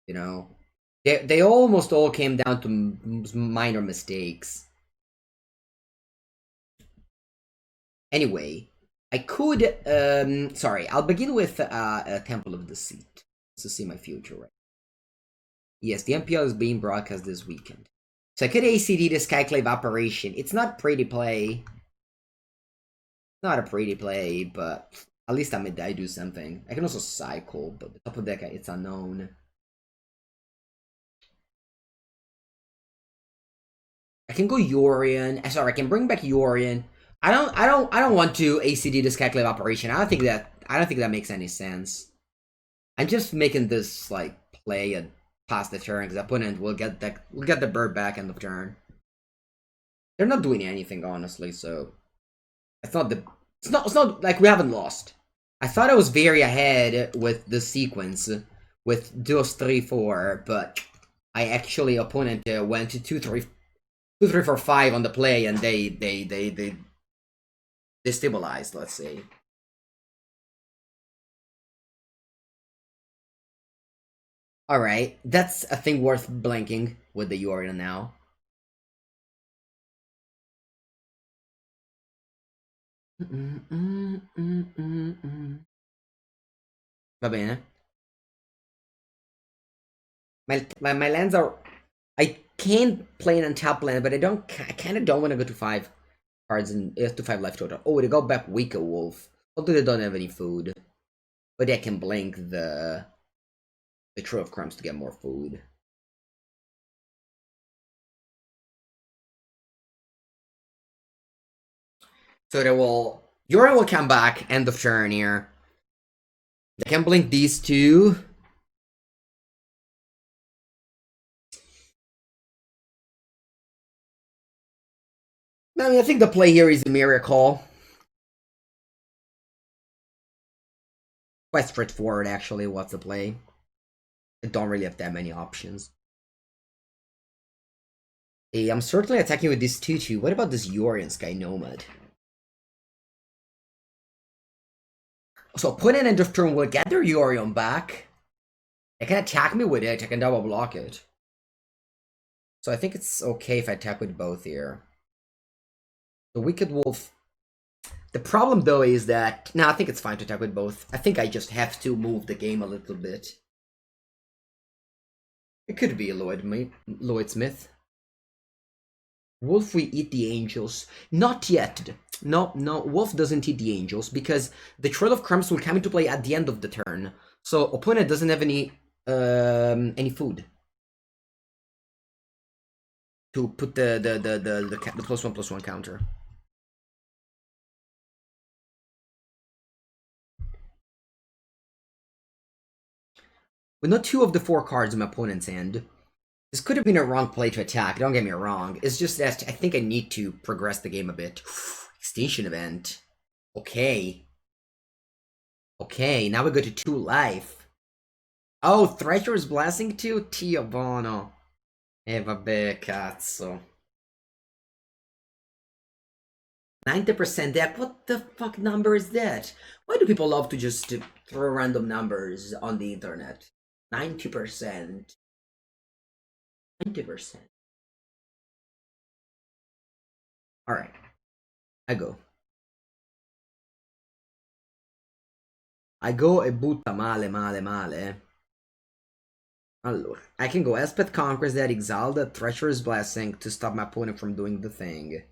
You know, they almost all came down to minor mistakes. Anyway, I could sorry, I'll begin with a Temple of Deceit to see my future. Right? Yes, the MPL is being broadcast this weekend. So I could ACD the Skyclave operation. It's not pretty play. Not a pretty play, but at least I do something. I can also cycle, but the top of deck it's unknown. I can go Yorion. Sorry, I can bring back Yorion. I don't want to ACD the Skyclave operation. I don't think that makes any sense. I'm just making this like play and pass the turn because the opponent will get the bird back end of turn. They're not doing anything honestly, so it's not like we haven't lost. I thought I was very ahead with the sequence with duos 3-4, but I actually opponent went to 2-3-4-5 on the play, and they destabilized. Let's say. All right, that's a thing worth blanking with the Yorion now. Va bene. My lands are. I can play an untap land, but I kind of don't want to go to 5 cards and to 5 life total. Oh, they got back Weaker Wolf. Although they don't have any food, but they can blink the Trove of Crumbs to get more food. So they will. Yorion will come back end of turn here. They can blink these two. I mean, I think the play here is a miracle. Quite straightforward, actually. What's the play? I don't really have that many options. Hey, I'm certainly attacking with this 2-2. What about this Yorion Sky Nomad? So put an end of turn will get their Yorion back. They can attack me with it. I can double block it. So I think it's okay if I attack with both here. The Wicked Wolf. The problem though is that I think it's fine to attack with both. I think I just have to move the game a little bit. It could be a Lloyd Smith. Wolf, we eat the angels. Not yet. No, Wolf doesn't eat the angels because the Trail of Crumbs will come into play at the end of the turn. So opponent doesn't have any food to put the +1/+1 counter. With not 2 of the 4 cards in my opponent's hand, this could have been a wrong play to attack, don't get me wrong. It's just that I think I need to progress the game a bit. Extinction event. Okay. Okay, now we go to 2 life. Oh, Treacherous Blessing too? Dio buono. Vabbè, cazzo. 90% deck? What the fuck number is that? Why do people love to just throw random numbers on the internet? 90%. 90%. Alright. I go. I go e butta male, male, male. Allora, I can go Elspeth Conquers that Exalted Treacherous Blessing to stop my opponent from doing the thing.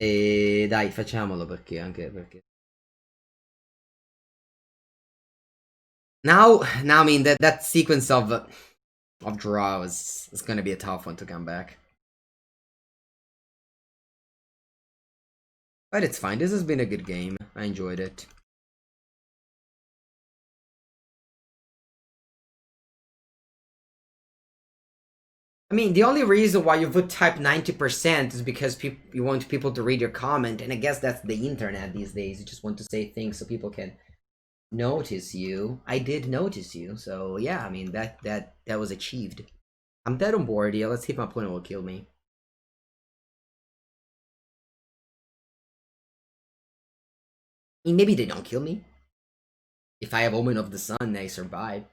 E dai, facciamolo perché anche perché. Now I mean that sequence of draws is gonna be a tough one to come back. But it's fine. This has been a good game. I enjoyed it. I mean, the only reason why you would type 90% is because you want people to read your comment, and I guess that's the internet these days. You just want to say things so people can notice you. I did notice you, so yeah, I mean, that was achieved. I'm dead on board, yeah, let's see if my opponent will kill me. I mean, maybe they don't kill me. If I have Omen of the Sun, I survive.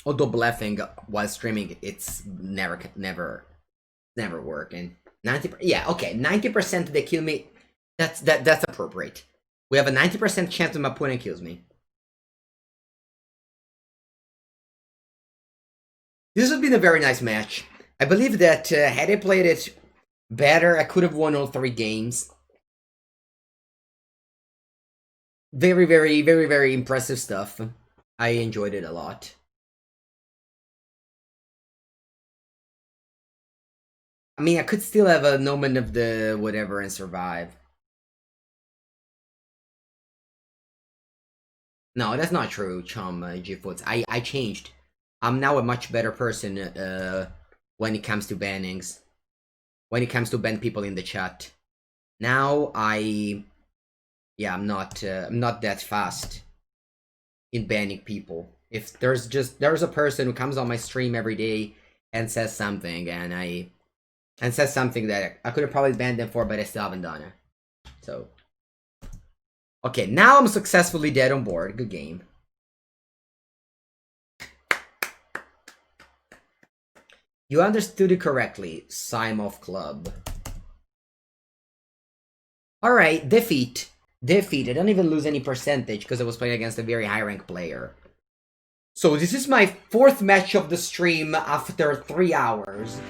Although bluffing while streaming, it's never working. 90%, yeah, okay, 90% they kill me. That's appropriate. We have a 90% chance that my opponent kills me. This has been a very nice match. I believe that had I played it better, I could have won all 3 games. Very impressive stuff. I enjoyed it a lot. I mean, I could still have a Nomen of the whatever and survive. No, that's not true, Chum G-Foots. I changed. I'm now a much better person when it comes to bannings. When it comes to ban people in the chat. Now I'm not that fast in banning people. If there's a person who comes on my stream every day and says something says something that I could have probably banned them for, but I still haven't done it. So okay, now I'm successfully dead on board. Good game. You understood it correctly, Simoff Club. Alright, defeat. Defeat. I don't even lose any percentage because I was playing against a very high rank player. So this is my 4th match of the stream after 3 hours.